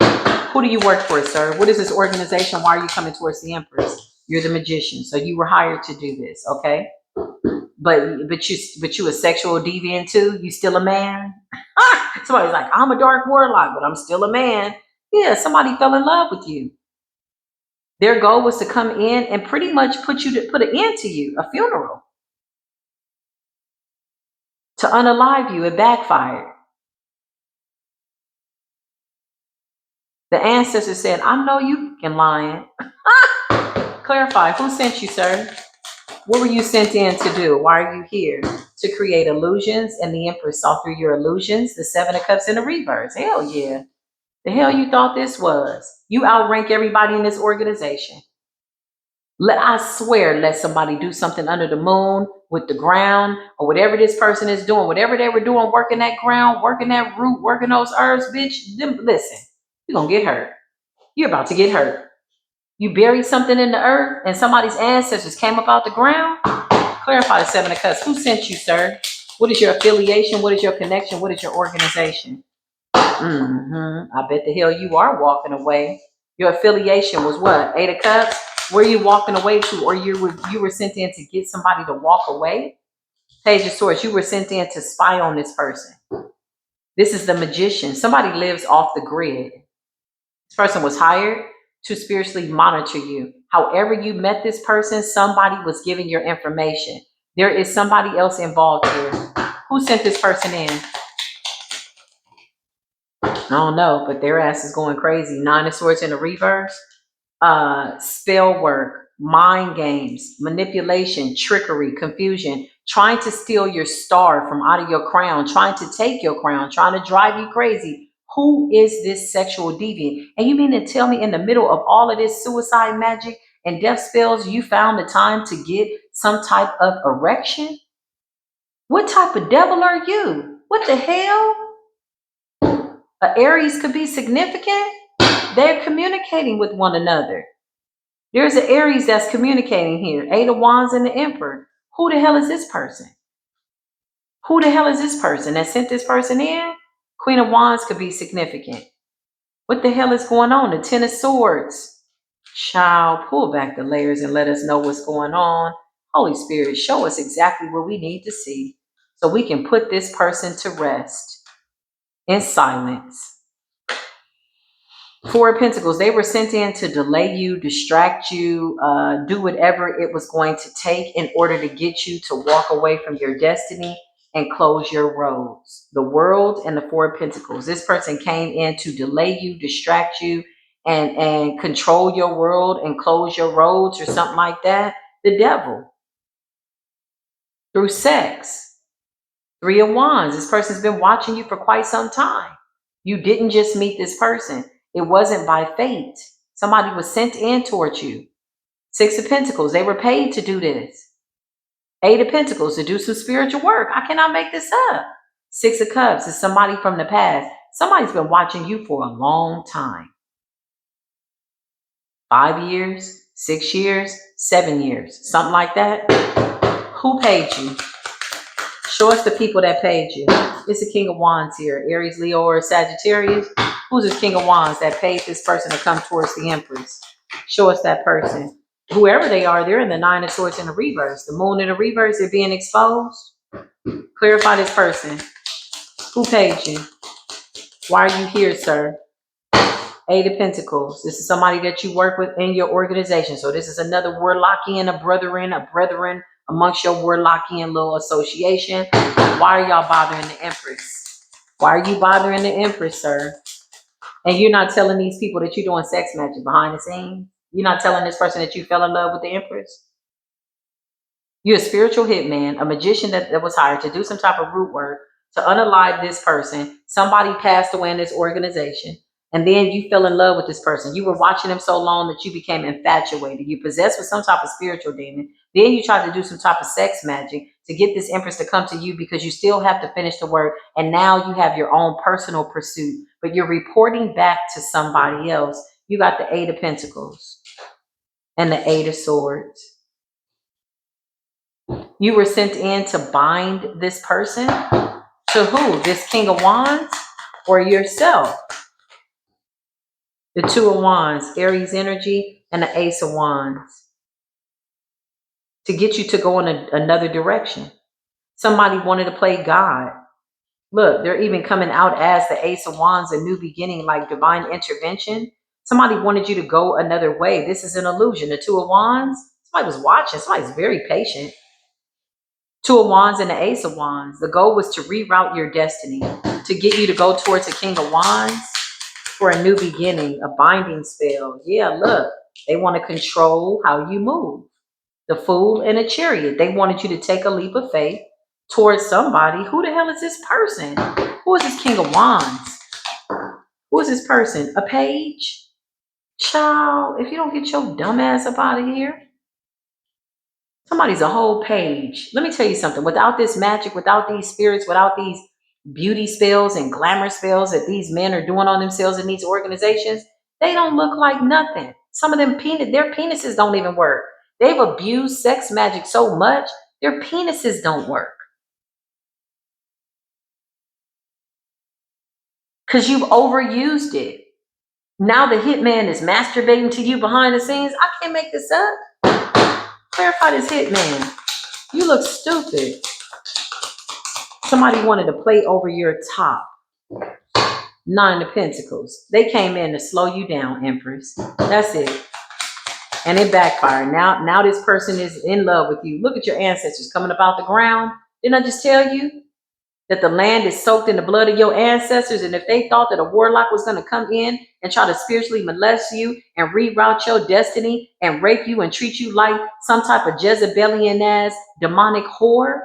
Who do you work for, sir? What is this organization? Why are you coming towards the Empress? You're the magician, so you were hired to do this, okay? But you a sexual deviant too? You still a man? Somebody's like, I'm a dark warlock, but I'm still a man. Yeah, somebody fell in love with you. Their goal was to come in and pretty much put an end to you, a funeral. To unalive you, it backfired. The ancestors said, I know you can lying. Clarify, who sent you, sir? What were you sent in to do? Why are you here? To create illusions, and the Empress saw through your illusions, the Seven of Cups in the reverse. Hell yeah. The hell you thought this was? You outrank everybody in this organization. I swear, let somebody do something under the moon with the ground or whatever this person is doing, whatever they were doing, working that ground, working that root, working those herbs, bitch. Listen, you're going to get hurt. You're about to get hurt. You buried something in the earth and somebody's ancestors came up out the ground. Clarify the Seven of Cups. Who sent you, sir? What is your affiliation? What is your connection? What is your organization? I bet the hell you are walking away. Your affiliation was what? Eight of Cups? Where are you walking away to? Or you were sent in to get somebody to walk away? Page of Swords, you were sent in to spy on this person. This is the magician. Somebody lives off the grid. This This person was hired to spiritually monitor you. However you met this person, somebody was giving your information. There is somebody else involved here. Who sent this person in? I don't know, but their ass is going crazy. Nine of Swords in the reverse. Spell work, mind games, manipulation, trickery, confusion, trying to steal your star from out of your crown, trying to take your crown, trying to drive you crazy. Who is this sexual deviant? And you mean to tell me in the middle of all of this suicide magic and death spells, you found the time to get some type of erection? What type of devil are you? What the hell? Aries could be significant. They're communicating with one another. There's an Aries that's communicating here. Eight of Wands and the Emperor. Who the hell is this person? Who the hell is this person that sent this person in? Queen of Wands could be significant. What the hell is going on? The Ten of Swords. Child, pull back the layers and let us know what's going on. Holy Spirit, show us exactly what we need to see so we can put this person to rest in silence. Four of Pentacles, they were sent in to delay you, distract you, do whatever it was going to take in order to get you to walk away from your destiny and close your roads. The World and the Four of Pentacles. This person came in to delay you, distract you, and control your world and close your roads or something like that. The Devil. Through sex. Three of Wands. This person's been watching you for quite some time. You didn't just meet this person. It wasn't by fate. Somebody was sent in towards you. Six of Pentacles, they were paid to do this. Eight of Pentacles, to do some spiritual work. I cannot make this up. Six of Cups is somebody from the past. Somebody's been watching you for a long time. 5 years, 6 years, 7 years, something like that. Who paid you? Show us the people that paid you. It's the King of Wands here. Aries, Leo, or Sagittarius. Who's this King of Wands that paid this person to come towards the Empress? Show us that person. Whoever they are, they're in the Nine of Swords in the reverse. The Moon in the reverse, they're being exposed. Clarify this person. Who paid you? Why are you here, sir? Eight of Pentacles. This is somebody that you work with in your organization. So this is another Warlockian, a brethren amongst your Warlockian little association. Why are y'all bothering the Empress? Why are you bothering the Empress, sir? And you're not telling these people that you're doing sex magic behind the scenes? You're not telling this person that you fell in love with the Empress? You're a spiritual hitman, a magician that was hired to do some type of root work to unalive this person. Somebody passed away in this organization. And then you fell in love with this person. You were watching them so long that you became infatuated. You possessed with some type of spiritual demon. Then you tried to do some type of sex magic to get this Empress to come to you because you still have to finish the work. And now you have your own personal pursuit. But you're reporting back to somebody else. You got the Eight of Pentacles and the Eight of Swords. You were sent in to bind this person. To who? This King of Wands or yourself? The Two of Wands, Aries energy, and the Ace of Wands. To get you to go in another direction. Somebody wanted to play God. Look, they're even coming out as the Ace of Wands, a new beginning, like divine intervention. Somebody wanted you to go another way. This is an illusion. The Two of Wands, somebody was watching. Somebody's very patient. Two of Wands and the Ace of Wands. The goal was to reroute your destiny, to get you to go towards the King of Wands for a new beginning, a binding spell. Yeah, look, they want to control how you move. The Fool and a Chariot. They wanted you to take a leap of faith towards somebody. Who the hell is this person? Who is this King of Wands? Who is this person? A page? Child, if you don't get your dumb ass up out of here. Somebody's a whole page. Let me tell you something. Without this magic, without these spirits, without these beauty spells and glamour spells that these men are doing on themselves in these organizations, they don't look like nothing. Some of them, their penises don't even work. They've abused sex magic so much, their penises don't work. Because you've overused it. Now the hitman is masturbating to you behind the scenes. I can't make this up. Clarify this hitman. You look stupid. Somebody wanted to play over your top. Nine of Pentacles. They came in to slow you down, Empress. That's it. And it backfired. Now this person is in love with you. Look at your ancestors coming up out the ground. Didn't I just tell you that the land is soaked in the blood of your ancestors? And if they thought that a warlock was going to come in and try to spiritually molest you and reroute your destiny and rape you and treat you like some type of Jezebelian ass demonic whore,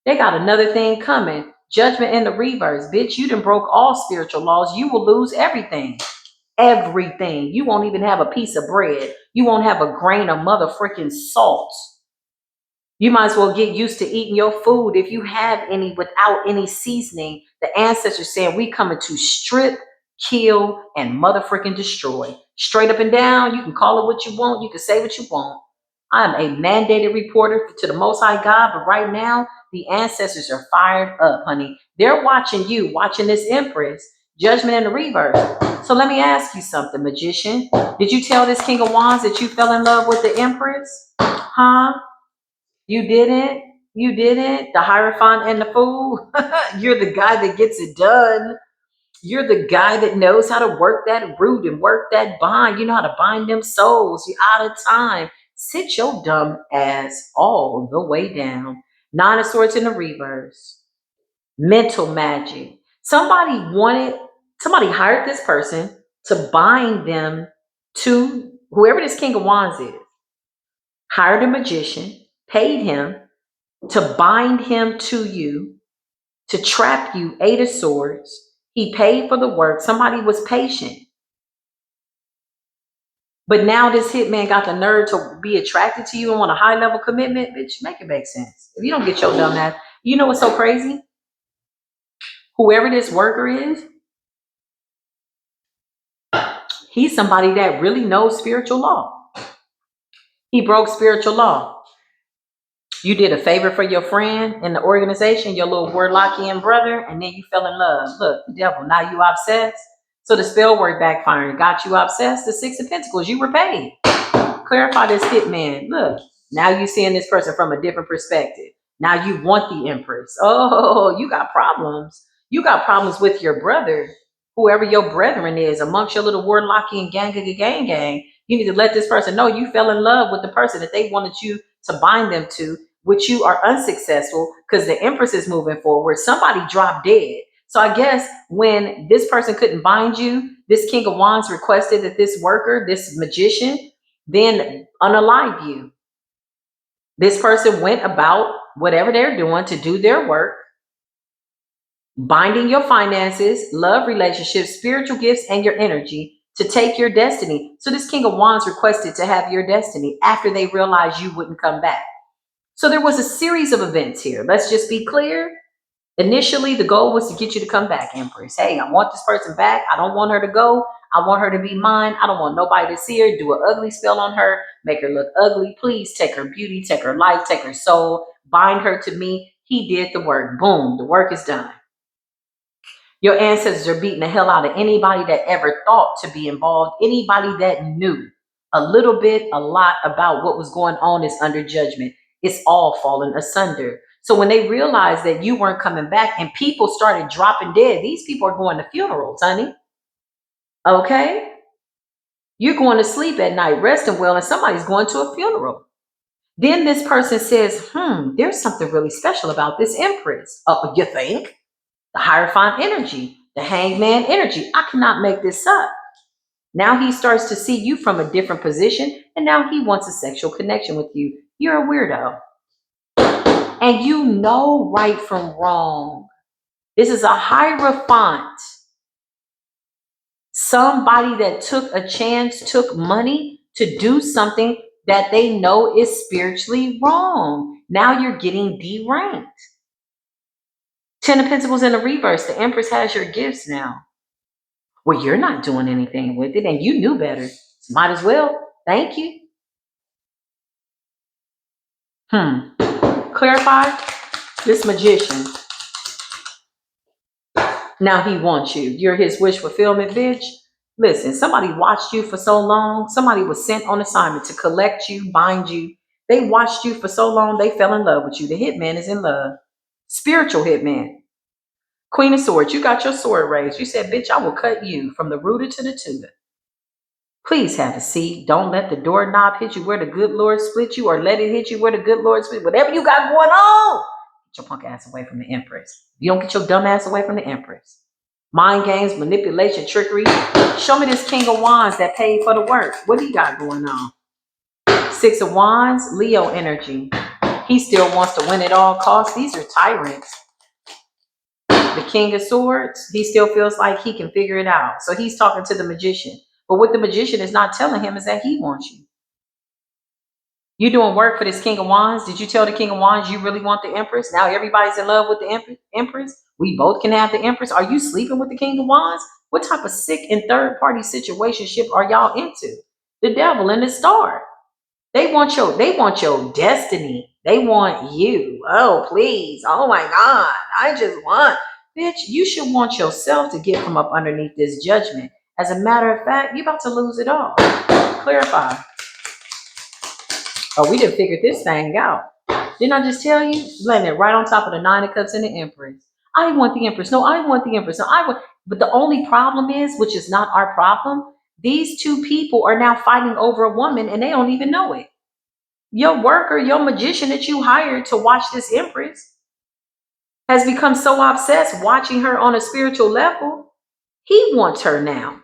they got another thing coming. Judgment in the reverse. Bitch, you done broke all spiritual laws. You will lose everything. Everything. You won't even have a piece of bread. You won't have a grain of motherfucking salt. You might as well get used to eating your food if you have any without any seasoning. The ancestors saying we coming to strip, kill, and motherfucking destroy. Straight up and down. You can call it what you want. You can say what you want. I'm a mandated reporter to the Most High God, but right now the ancestors are fired up, honey. They're watching you, watching this Empress. Judgment in the reverse. So let me ask you something, Magician. Did you tell this King of Wands that you fell in love with the Empress? Huh? You didn't? You didn't? The Hierophant and the Fool? You're the guy that gets it done. You're the guy that knows how to work that root and work that bind. You know how to bind them souls. You're out of time. Sit your dumb ass all the way down. Nine of Swords in the reverse. Mental magic. Somebody hired this person to bind them to whoever this King of Wands is. Hired a magician, paid him to bind him to you, to trap you, Eight of Swords. He paid for the work. Somebody was patient. But now this hitman got the nerve to be attracted to you and want a high level commitment. Bitch, make it make sense. If you don't get your dumb ass, you know what's so crazy? Whoever this worker is, he's somebody that really knows spiritual law. He broke spiritual law. You did a favor for your friend in the organization, your little Warlockian brother, and then you fell in love. Look, the devil, now you obsessed. So the spell work backfiring got you obsessed. The Six of Pentacles, you were paid. Clarify this hitman. Look, now you seeing this person from a different perspective. Now you want the Empress. Oh, you got problems. You got problems with your brother, whoever your brethren is, amongst your little Warlockian gang. You need to let this person know you fell in love with the person that they wanted you to bind them to, which you are unsuccessful because the Empress is moving forward. Somebody dropped dead. So I guess when this person couldn't bind you, this King of Wands requested that this worker, this magician, then unalive you. This person went about whatever they're doing to do their work, binding your finances, love relationships, spiritual gifts, and your energy to take your destiny. So this King of Wands requested to have your destiny after they realized you wouldn't come back. So there was a series of events here. Let's just be clear. Initially, the goal was to get you to come back, Empress. Hey, I want this person back. I don't want her to go. I want her to be mine. I don't want nobody to see her. Do an ugly spell on her. Make her look ugly. Please take her beauty, take her life, take her soul. Bind her to me. He did the work. Boom. The work is done. Your ancestors are beating the hell out of anybody that ever thought to be involved. Anybody that knew a little bit, a lot about what was going on is under judgment. It's all fallen asunder. So when they realized that you weren't coming back and people started dropping dead, these people are going to funerals, honey. Okay? You're going to sleep at night, resting well, and somebody's going to a funeral. Then this person says, there's something really special about this Empress. Oh, you think? The Hierophant energy, the Hangman energy. I cannot make this up. Now he starts to see you from a different position, and now he wants a sexual connection with you. You're a weirdo. And you know right from wrong. This is a Hierophant. Somebody that took a chance, took money to do something that they know is spiritually wrong. Now you're getting deranked. Ten of Pentacles in the reverse. The Empress has your gifts now. Well, you're not doing anything with it, and you knew better. So might as well. Thank you. Clarify. This magician. Now he wants you. You're his wish fulfillment, bitch. Listen, somebody watched you for so long. Somebody was sent on assignment to collect you, bind you. They watched you for so long, they fell in love with you. The hitman is in love. Spiritual hitman. Queen of Swords, you got your sword raised. You said, bitch, I will cut you from the rooter to the tutor. Please have a seat. Don't let the doorknob hit you where the good Lord split you, or let it hit you where the good Lord split. Whatever you got going on, get your punk ass away from the Empress. If you don't get your dumb ass away from the Empress. Mind games, manipulation, trickery. Show me this King of Wands that paid for the work. What he got going on? Six of Wands, Leo energy. He still wants to win at all costs. These are tyrants. The King of Swords, he still feels like he can figure it out. So he's talking to the Magician. But what the Magician is not telling him is that he wants you. You doing work for this King of Wands. Did you tell the King of Wands you really want the Empress? Now everybody's in love with the Empress. We both can have the Empress. Are you sleeping with the King of Wands? What type of sick and third party situationship are y'all into? The devil and the star. They want your destiny. They want you. Oh, please. Oh my God. I just want. Bitch, you should want yourself to get from up underneath this judgment. As a matter of fact, you're about to lose it all. Clarify. Oh, we done figured this thing out. Didn't I just tell you? Laying it right on top of the Nine of Cups and the Empress. I want the Empress. No, I want the Empress. No, I want. But the only problem is, which is not our problem, these two people are now fighting over a woman and they don't even know it. Your worker, your magician that you hired to watch this Empress has become so obsessed watching her on a spiritual level. He wants her now.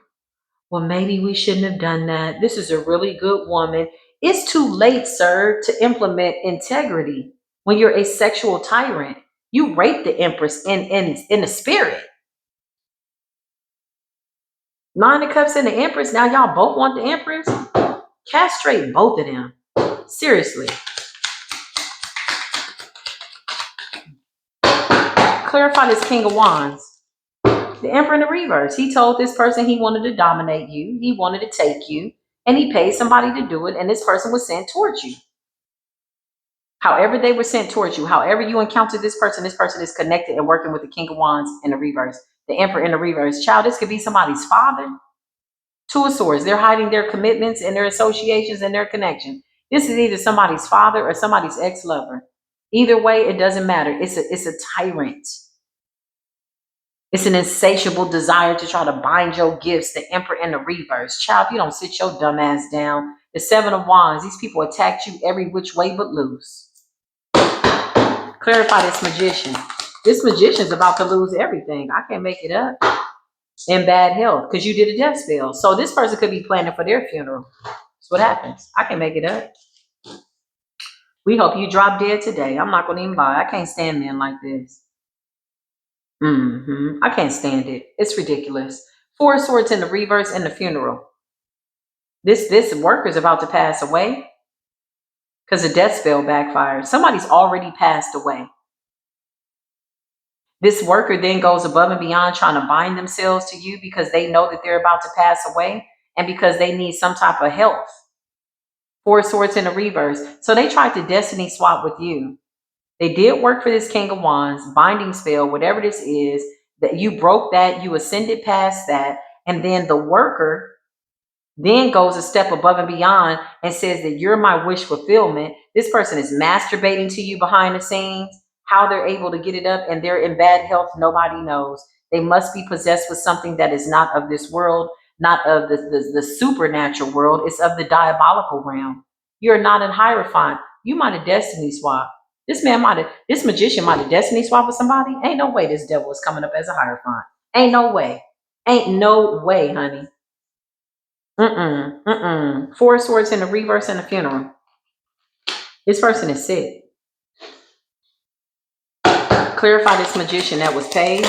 Well, maybe we shouldn't have done that. This is a really good woman. It's too late, sir, to implement integrity when you're a sexual tyrant. You rape the Empress in the spirit. Nine of Cups and the Empress. Now y'all both want the Empress. Castrate both of them. Seriously. Clarify this King of Wands. The Emperor in the reverse. He told this person he wanted to dominate you. He wanted to take you. And he paid somebody to do it. And this person was sent towards you. However they were sent towards you, however you encountered this person is connected and working with the King of Wands in the reverse. The Emperor in the reverse. Child, this could be somebody's father. Two of Swords. They're hiding their commitments and their associations and their connection. This is either somebody's father or somebody's ex-lover. Either way, it doesn't matter. It's a tyrant. It's an insatiable desire to try to bind your gifts. The Emperor in the reverse. Child, if you don't sit your dumb ass down. The Seven of Wands. These people attacked you every which way but loose. Clarify this Magician. This Magician's about to lose everything. I can't make it up. In bad health because you did a death spell. So this person could be planning for their funeral. That's what happens. I can make it up. We hope you drop dead today. I'm not going to even lie. I can't stand men like this. I can't stand it. It's ridiculous. Four of Swords in the reverse and the funeral. This worker's about to pass away because the death spell backfired. Somebody's already passed away. This worker then goes above and beyond trying to bind themselves to you because they know that they're about to pass away and because they need some type of health. Four of Swords in the reverse. So they tried to destiny swap with you. They did work for this King of Wands, binding spell, whatever this is, that you broke that, you ascended past that, and then the worker then goes a step above and beyond and says that you're my wish fulfillment. This person is masturbating to you behind the scenes. How they're able to get it up and they're in bad health, nobody knows. They must be possessed with something that is not of this world, not of the supernatural world. It's of the diabolical realm. You're not a Hierophant. You might have destiny swap. This magician might have destiny swap with somebody. Ain't no way this devil is coming up as a Hierophant. Ain't no way. Ain't no way, honey. Four of Swords in the reverse and the funeral. This person is sick. Clarify this magician that was paid.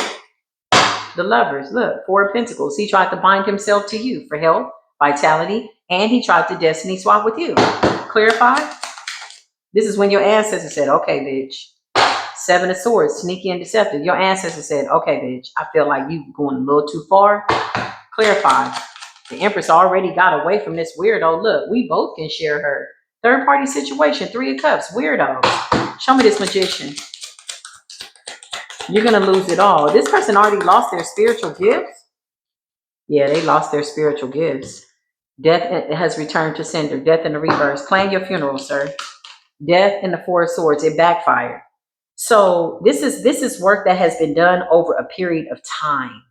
The Lovers. Look, Four of Pentacles. He tried to bind himself to you for health, vitality, and he tried to destiny swap with you. Clarify. This is when your ancestor said, okay, bitch. Seven of Swords, sneaky and deceptive. Your ancestor said, okay, bitch, I feel like you going a little too far. Clarify. The Empress already got away from this weirdo. Look, we both can share her. Third party situation, Three of Cups, weirdo. Show me this magician. You're going to lose it all. This person already lost their spiritual gifts. Yeah, they lost their spiritual gifts. Death has returned to sender. Death in the reverse. Plan your funeral, sir. Death and the Four of Swords. It backfired. So this is work that has been done over a period of time.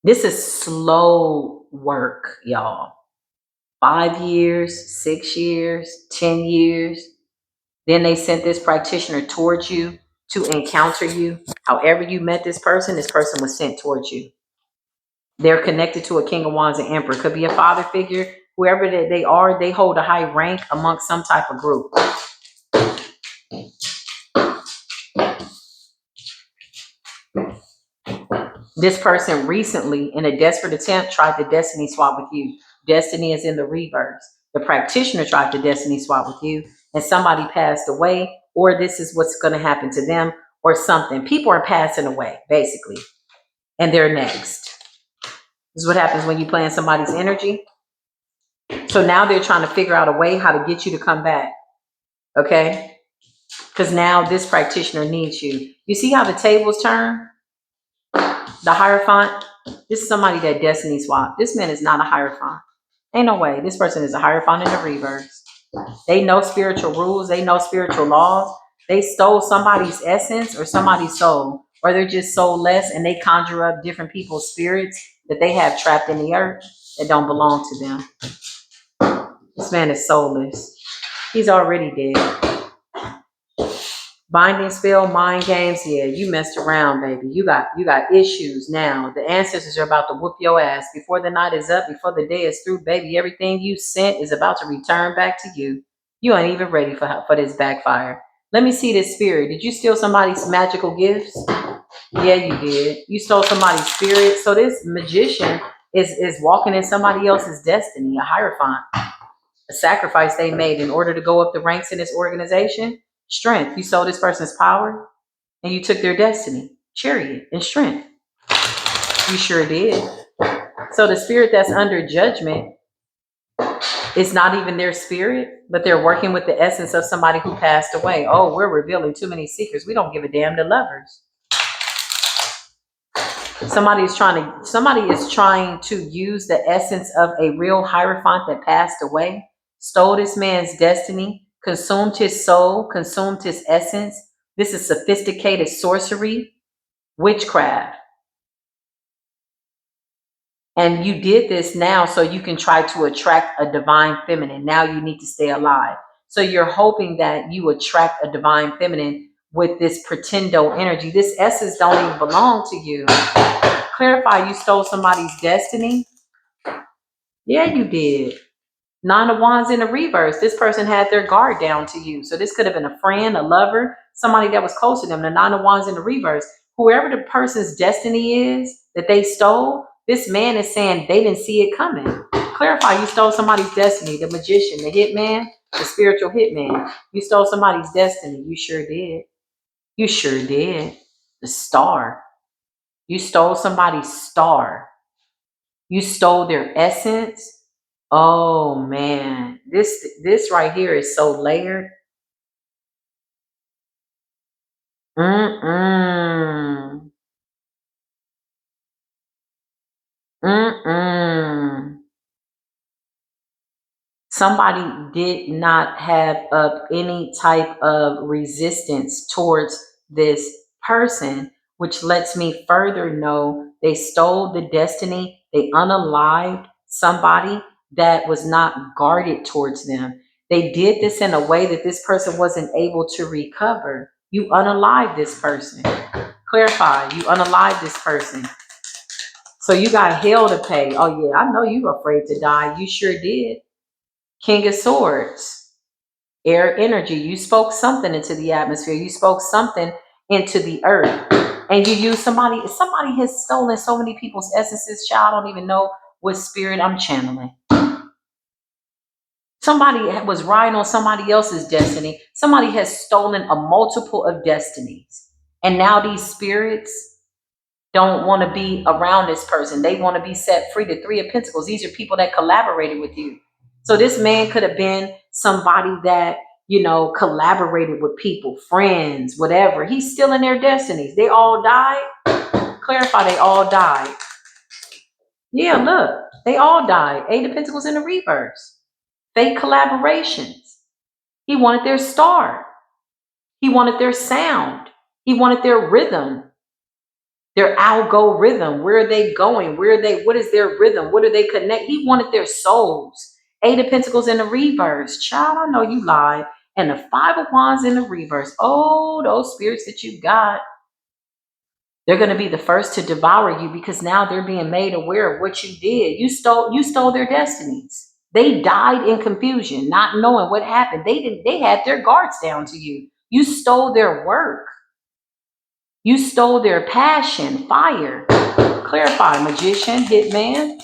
This is slow work, y'all. 5 years, 6 years, 10 years. Then they sent this practitioner towards you to encounter you. However you met this person was sent towards you. They're connected to a King of Wands and Emperor. Could be a father figure. Whoever they are, they hold a high rank amongst some type of group. This person recently, in a desperate attempt, tried to destiny swap with you. Destiny is in the reverse. The practitioner tried to destiny swap with you, and somebody passed away, or this is what's going to happen to them, or something. People are passing away, basically, and they're next. This is what happens when you play in somebody's energy. So now they're trying to figure out a way how to get you to come back. Okay? Because now this practitioner needs you. You see how the tables turn? The Hierophant, this is somebody that destiny swapped. This man is not a Hierophant. Ain't no way. This person is a Hierophant in the reverse. They know spiritual rules. They know spiritual laws. They stole somebody's essence or somebody's soul. Or they're just soulless and they conjure up different people's spirits that they have trapped in the earth that don't belong to them. This man is soulless. He's already dead. Binding spell, mind games, yeah, you messed around, baby. You got issues now. The ancestors are about to whoop your ass. Before the night is up, before the day is through, baby, everything you sent is about to return back to you. You ain't even ready for this backfire. Let me see this spirit. Did you steal somebody's magical gifts? Yeah, you did. You stole somebody's spirit. So this magician is walking in somebody else's destiny, a Hierophant. A sacrifice they made in order to go up the ranks in this organization. Strength. You sold this person's power and you took their destiny. Chariot and strength. You sure did. So the spirit that's under judgment is not even their spirit, but they're working with the essence of somebody who passed away. Oh, we're revealing too many secrets. We don't give a damn to lovers. Somebody is trying to use the essence of a real Hierophant that passed away, stole this man's destiny, consumed his soul, consumed his essence. This is sophisticated sorcery, witchcraft. And you did this now so you can try to attract a divine feminine. Now you need to stay alive. So you're hoping that you attract a divine feminine with this pretendo energy. This essence don't even belong to you. Clarify, you stole somebody's destiny. Yeah, you did. Nine of Wands in the reverse. This person had their guard down to you. So this could have been a friend, a lover, somebody that was close to them. The Nine of Wands in the reverse. Whoever the person's destiny is that they stole, this man is saying they didn't see it coming. Clarify, you stole somebody's destiny. The magician, the hitman, the spiritual hitman. You stole somebody's destiny. You sure did. You sure did. The star. You stole somebody's star. You stole their essence. Oh man, this right here is so layered. Mm-mm. Mm-mm. Somebody did not have any type of resistance towards this person, which lets me further know they stole the destiny, they unalived somebody that was not guarded towards them. They did this in a way that this person wasn't able to recover. You unalived this person. Clarify, you unalived this person. So you got hell to pay. Oh yeah, I know you were afraid to die. You sure did. King of Swords, air energy. You spoke something into the atmosphere. You spoke something into the earth. And you use somebody has stolen so many people's essences. Child, I don't even know what spirit I'm channeling. Somebody was riding on somebody else's destiny. Somebody has stolen a multiple of destinies. And now these spirits don't want to be around this person. They want to be set free. The Three of Pentacles. These are people that collaborated with you. So this man could have been somebody that, collaborated with people, friends, whatever. He's still in their destinies. They all died. Clarify, they all died. Yeah, look, they all died. Eight of Pentacles in the reverse. Fake collaborations. He wanted their star. He wanted their sound. He wanted their rhythm, their algorithm. Where are they going? What is their rhythm? What do they connect? He wanted their souls. Eight of Pentacles in the reverse. Child, I know you lied. And the Five of Wands in the reverse. Oh, those spirits that you got. They're going to be the first to devour you because now they're being made aware of what you did. You stole their destinies. They died in confusion, not knowing what happened. They had their guards down to you. You stole their work. You stole their passion, fire. Clarify, magician, hitman.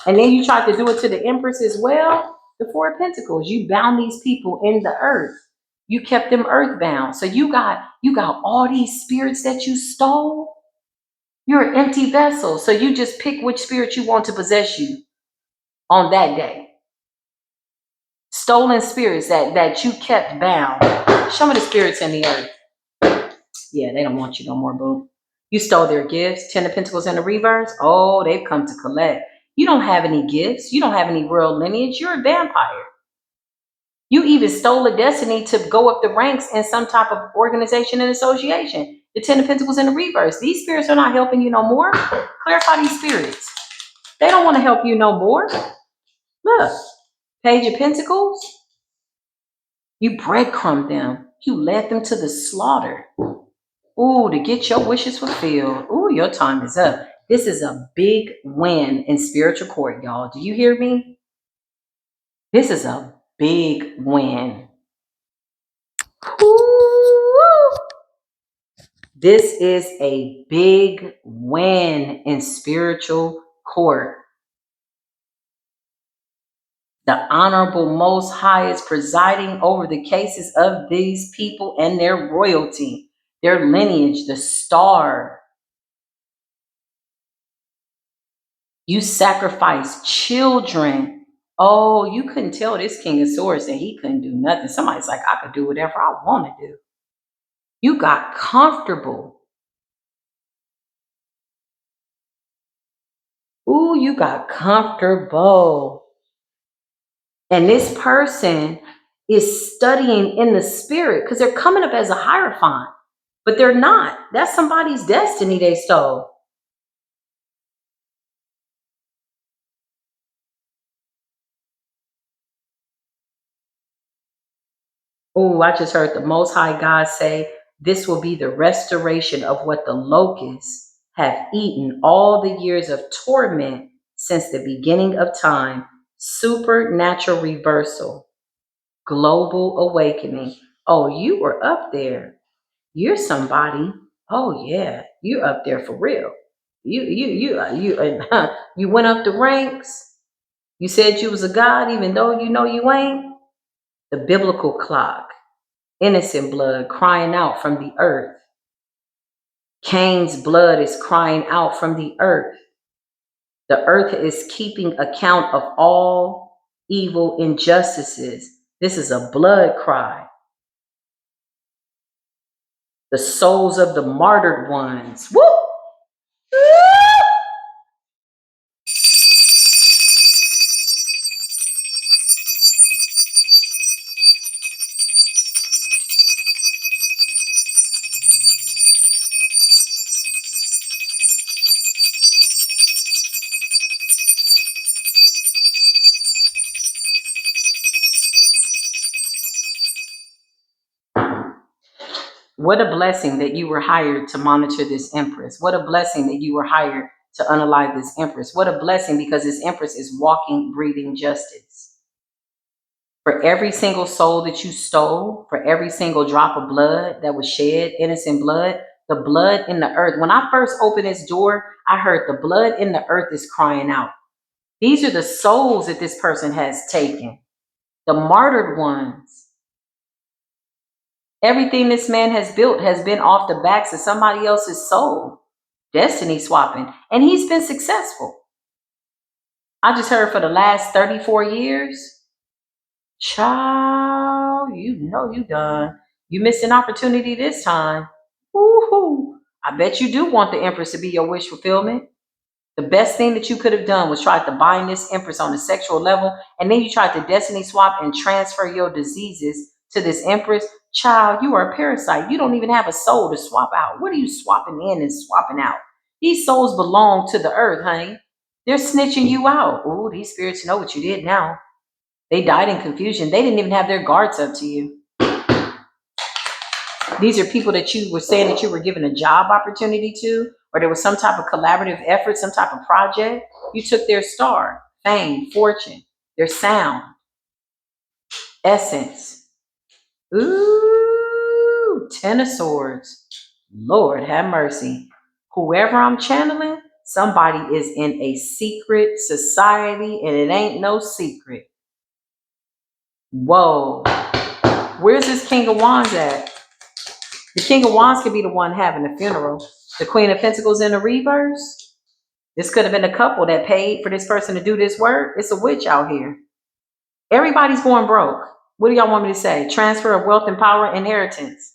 And then you tried to do it to the Empress as well. The Four of Pentacles. You bound these people in the earth. You kept them earthbound. So you got all these spirits that you stole. You're an empty vessel. So you just pick which spirit you want to possess you on that day. Stolen spirits that you kept bound. Show me the spirits in the earth. Yeah, they don't want you no more, boo. You stole their gifts. Ten of Pentacles in the reverse. Oh, they've come to collect. You don't have any gifts. You don't have any royal lineage. You're a vampire. You even stole a destiny to go up the ranks in some type of organization and association. The Ten of Pentacles in the reverse. These spirits are not helping you no more. Clarify these spirits. They don't want to help you no more. Look, Page of Pentacles. You breadcrumbed them. You led them to the slaughter. Ooh, to get your wishes fulfilled. Ooh, your time is up. This is a big win in spiritual court, y'all. Do you hear me? This is a big win. Ooh. This is a big win in spiritual court. The Honorable Most High is presiding over the cases of these people and their royalty, their lineage, the star. You sacrifice children. Oh, you couldn't tell this King of Swords that he couldn't do nothing. Somebody's like, I could do whatever I want to do. You got comfortable. Ooh, you got comfortable. And this person is studying in the spirit because they're coming up as a Hierophant, but they're not. That's somebody's destiny they stole. Oh, I just heard the Most High God say, this will be the restoration of what the locusts have eaten all the years of torment since the beginning of time. Supernatural reversal, global awakening. Oh, you were up there. You're somebody. Oh yeah, you're up there for real. You went up the ranks. You said you was a god, even though you know you ain't. The biblical clock. Innocent blood crying out from the earth. Cain's blood is crying out from the earth. The earth is keeping account of all evil injustices. This is a blood cry. The souls of the martyred ones. Woo! What a blessing that you were hired to monitor this Empress. What a blessing that you were hired to unalive this Empress. What a blessing, because this Empress is walking, breathing justice. For every single soul that you stole, for every single drop of blood that was shed, innocent blood, the blood in the earth. When I first opened this door, I heard the blood in the earth is crying out. These are the souls that this person has taken, the martyred ones. Everything this man has built has been off the backs of somebody else's soul, destiny swapping, and he's been successful. I just heard for the last 34 years, child, you know you done. You missed an opportunity this time. Woohoo! I bet you do want the Empress to be your wish fulfillment. The best thing that you could have done was try to bind this Empress on a sexual level, and then you tried to destiny swap and transfer your diseases to this Empress. Child, you are a parasite. You don't even have a soul to swap out. What are you swapping in and swapping out? These souls belong to the earth, honey. They're snitching you out. Oh, these spirits know what you did now. They died in confusion. They didn't even have their guards up to you. These are people that you were saying that you were given a job opportunity to, or there was some type of collaborative effort, some type of project. You took their star, fame, fortune, their sound, essence. Ooh, Ten of Swords. Lord have mercy. Whoever I'm channeling, somebody is in a secret society and it ain't no secret. Whoa. Where's this King of Wands at? The King of Wands could be the one having the funeral. The Queen of Pentacles in the reverse. This could have been a couple that paid for this person to do this work. It's a witch out here. Everybody's going broke. What do y'all want me to say? Transfer of wealth and power, inheritance.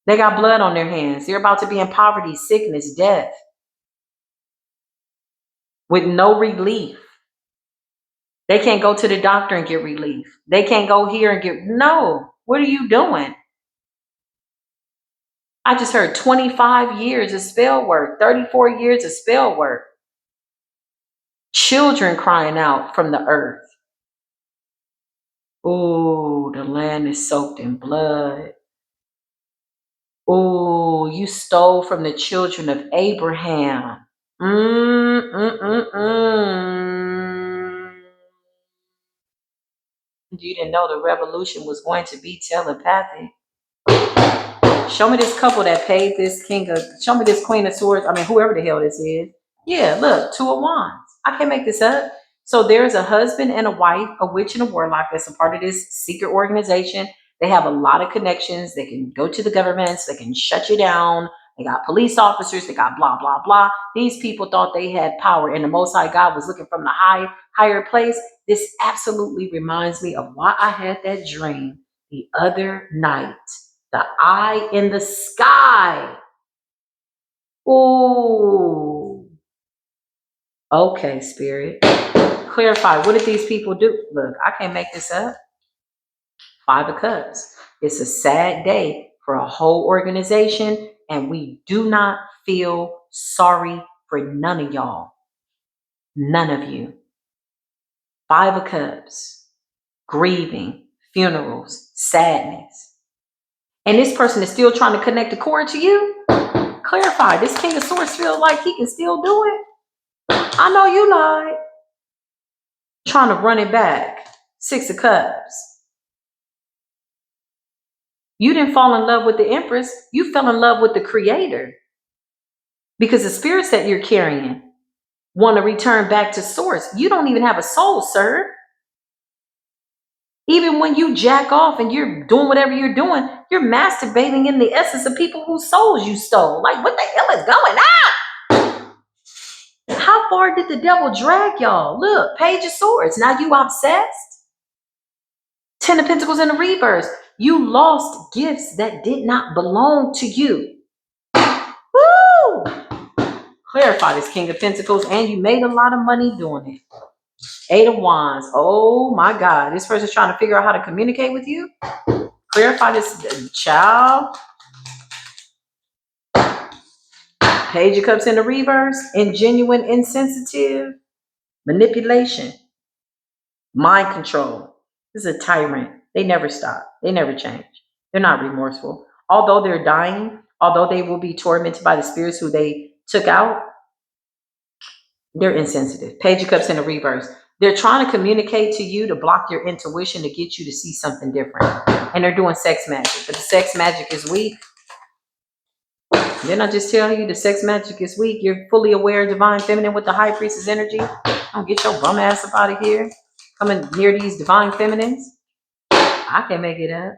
They got blood on their hands. They're about to be in poverty, sickness, death, with no relief. They can't go to the doctor and get relief. They can't go here and get, no. What are you doing? I just heard 25 years of spell work, 34 years of spell work. Children crying out from the earth. Oh, the land is soaked in blood. Oh, you stole from the children of Abraham. You didn't know the revolution was going to be telepathic. Show me this couple that paid this show me this Queen of Swords. I mean, whoever the hell this is. Yeah, look, Two of Wands. I can't make this up. So there's a husband and a wife, a witch and a warlock that's a part of this secret organization. They have a lot of connections. They can go to the governments. They can shut you down. They got police officers. They got blah, blah, blah. These people thought they had power and the Most High God was looking from the higher place. This absolutely reminds me of why I had that dream the other night. The eye in the sky. Ooh. Okay, Spirit. Clarify. What did these people do? Look, I can't make this up. Five of Cups. It's a sad day for a whole organization, and we do not feel sorry for none of y'all. None of you. Five of Cups. Grieving, funerals, sadness. And this person is still trying to connect the cord to you? Clarify. This King of Swords feels like he can still do it? I know you lied. Trying to run it back. Six of Cups. You didn't fall in love with the Empress. You fell in love with the Creator. Because the spirits that you're carrying want to return back to source. You don't even have a soul, sir. Even when you jack off and you're doing whatever you're doing, you're masturbating in the essence of people whose souls you stole. Like, what the hell is going on? How far did the devil drag y'all? Look, Page of Swords. Now you obsessed? Ten of Pentacles in the reverse. You lost gifts that did not belong to you. Woo! Clarify this, King of Pentacles, and you made a lot of money doing it. Eight of Wands. Oh my God. This person's trying to figure out how to communicate with you. Clarify this, child. Page of Cups in the reverse. Ingenuine, insensitive. Manipulation. Mind control. This is a tyrant. They never stop. They never change. They're not remorseful. Although they're dying, although they will be tormented by the spirits who they took out, they're insensitive. Page of Cups in the reverse. They're trying to communicate to you to block your intuition to get you to see something different. And they're doing sex magic. But the sex magic is weak. Didn't I just tell you the sex magic is weak? You're fully aware of divine feminine with the high priestess energy. Don't get your bum ass up out of here. Coming near these divine feminines. I can't make it up.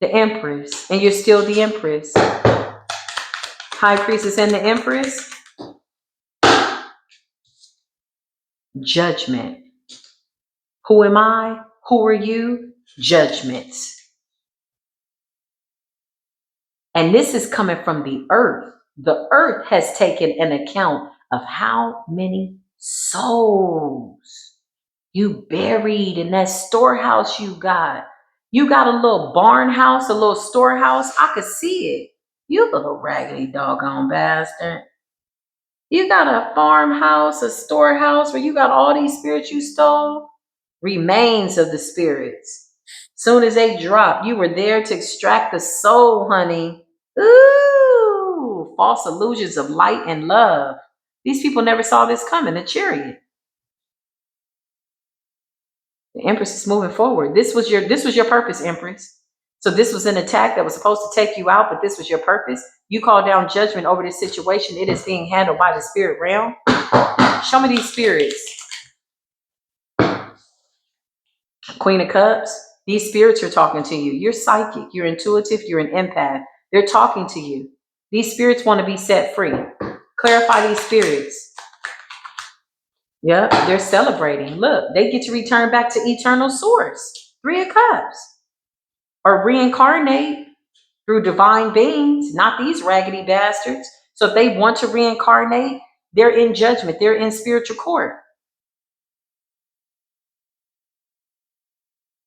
The Empress. And you're still the Empress. High priestess and the Empress. Judgment. Who am I? Who are you? Judgments. And this is coming from the earth. The earth has taken an account of how many souls you buried in that storehouse you got. You got a little barn house, a little storehouse. I could see it. You little raggedy doggone bastard. You got a farmhouse, a storehouse where you got all these spirits you stole. Remains of the spirits. Soon as they drop, you were there to extract the soul, honey. Ooh, false illusions of light and love. These people never saw this coming, the chariot. The Empress is moving forward. This was your purpose, Empress. So this was an attack that was supposed to take you out, but this was your purpose. You called down judgment over this situation. It is being handled by the spirit realm. Show me these spirits. Queen of Cups. These spirits are talking to you. You're psychic. You're intuitive. You're an empath. They're talking to you. These spirits want to be set free. Clarify these spirits. Yep, they're celebrating. Look, they get to return back to eternal source. 3 of Cups. Or reincarnate through divine beings, not these raggedy bastards. So if they want to reincarnate, they're in judgment. They're in spiritual court.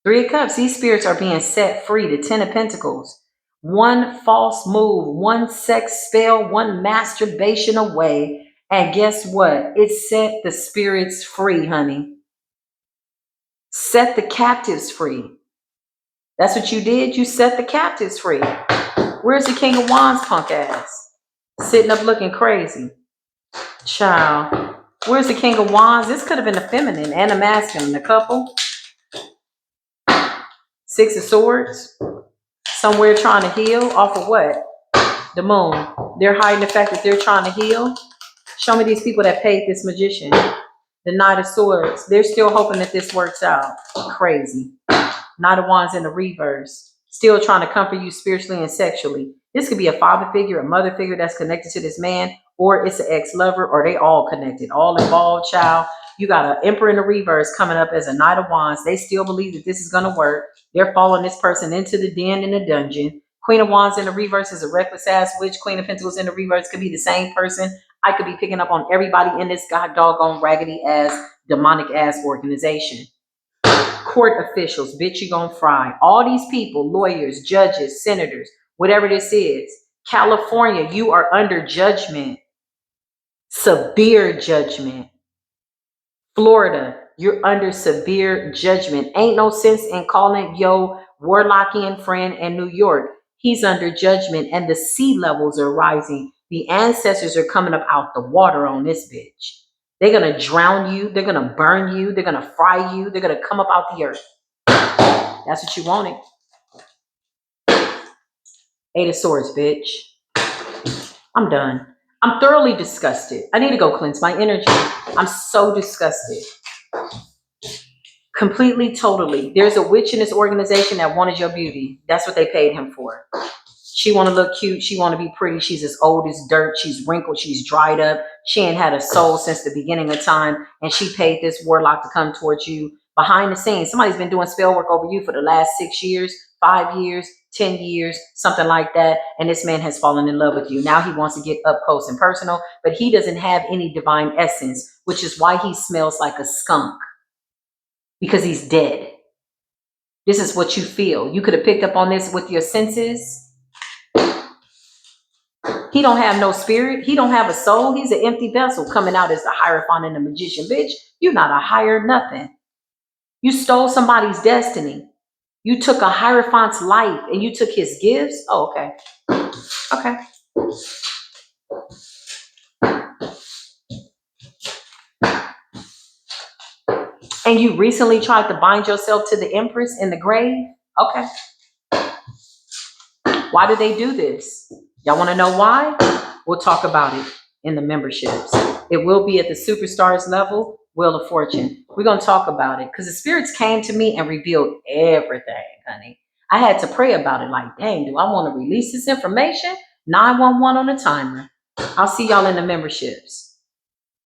3 of Cups, these spirits are being set free. The 10 of Pentacles. One false move, one sex spell, one masturbation away. And guess what? It set the spirits free, honey. Set the captives free. That's what you did. You set the captives free. Where's the King of Wands, punk ass? Sitting up looking crazy. Child. Where's the King of Wands? This could have been a feminine and a masculine. A couple. 6 of Swords. Somewhere trying to heal. Off of what? The Moon. They're hiding the fact that they're trying to heal. Show me these people that paid this magician. The Knight of Swords. They're still hoping that this works out. Crazy. Knight of Wands in the reverse. Still trying to comfort you spiritually and sexually. This could be a father figure, a mother figure that's connected to this man, or it's an ex-lover, or they all connected, all involved, child. You got an Emperor in the reverse coming up as a Knight of Wands. They still believe that this is going to work. They're following this person into the den in the dungeon. Queen of Wands in the reverse is a reckless ass witch. Queen of Pentacles in the reverse could be the same person. I could be picking up on everybody in this god doggone raggedy ass, demonic ass organization. Court officials, bitch, you gonna fry. All these people, lawyers, judges, senators, whatever this is. California, you are under judgment. Severe judgment. Florida, you're under severe judgment. Ain't no sense in calling your Warlockian friend in New York. He's under judgment and the sea levels are rising. The ancestors are coming up out the water on this bitch. They're going to drown you. They're going to burn you. They're going to fry you. They're going to come up out the earth. That's what you wanted. 8 of Swords, bitch. I'm done. I'm thoroughly disgusted. I need to go cleanse my energy. I'm so disgusted. Completely, totally. There's a witch in this organization that wanted your beauty. That's what they paid him for. She want to look cute. She want to be pretty. She's as old as dirt. She's wrinkled. She's dried up. She ain't had a soul since the beginning of time. And she paid this warlock to come towards you behind the scenes. Somebody's been doing spell work over you for the last 6 years, 5 years, 10 years, something like that. And this man has fallen in love with you. Now he wants to get up close and personal, but he doesn't have any divine essence, which is why he smells like a skunk, because he's dead. This is what you feel. You could have picked up on this with your senses. He don't have no spirit. He don't have a soul. He's an empty vessel coming out as the Hierophant and the magician. Bitch, you're not a higher nothing. You stole somebody's destiny. You took a Hierophant's life and you took his gifts. Oh, okay. Okay. And you recently tried to bind yourself to the Empress in the grave? Okay. Why did they do this? Y'all want to know why? We'll talk about it in the memberships. It will be at the Superstars level, Wheel of Fortune. We're going to talk about it because the spirits came to me and revealed everything, honey. I had to pray about it like, dang, do I want to release this information? 911 on the timer. I'll see y'all in the memberships.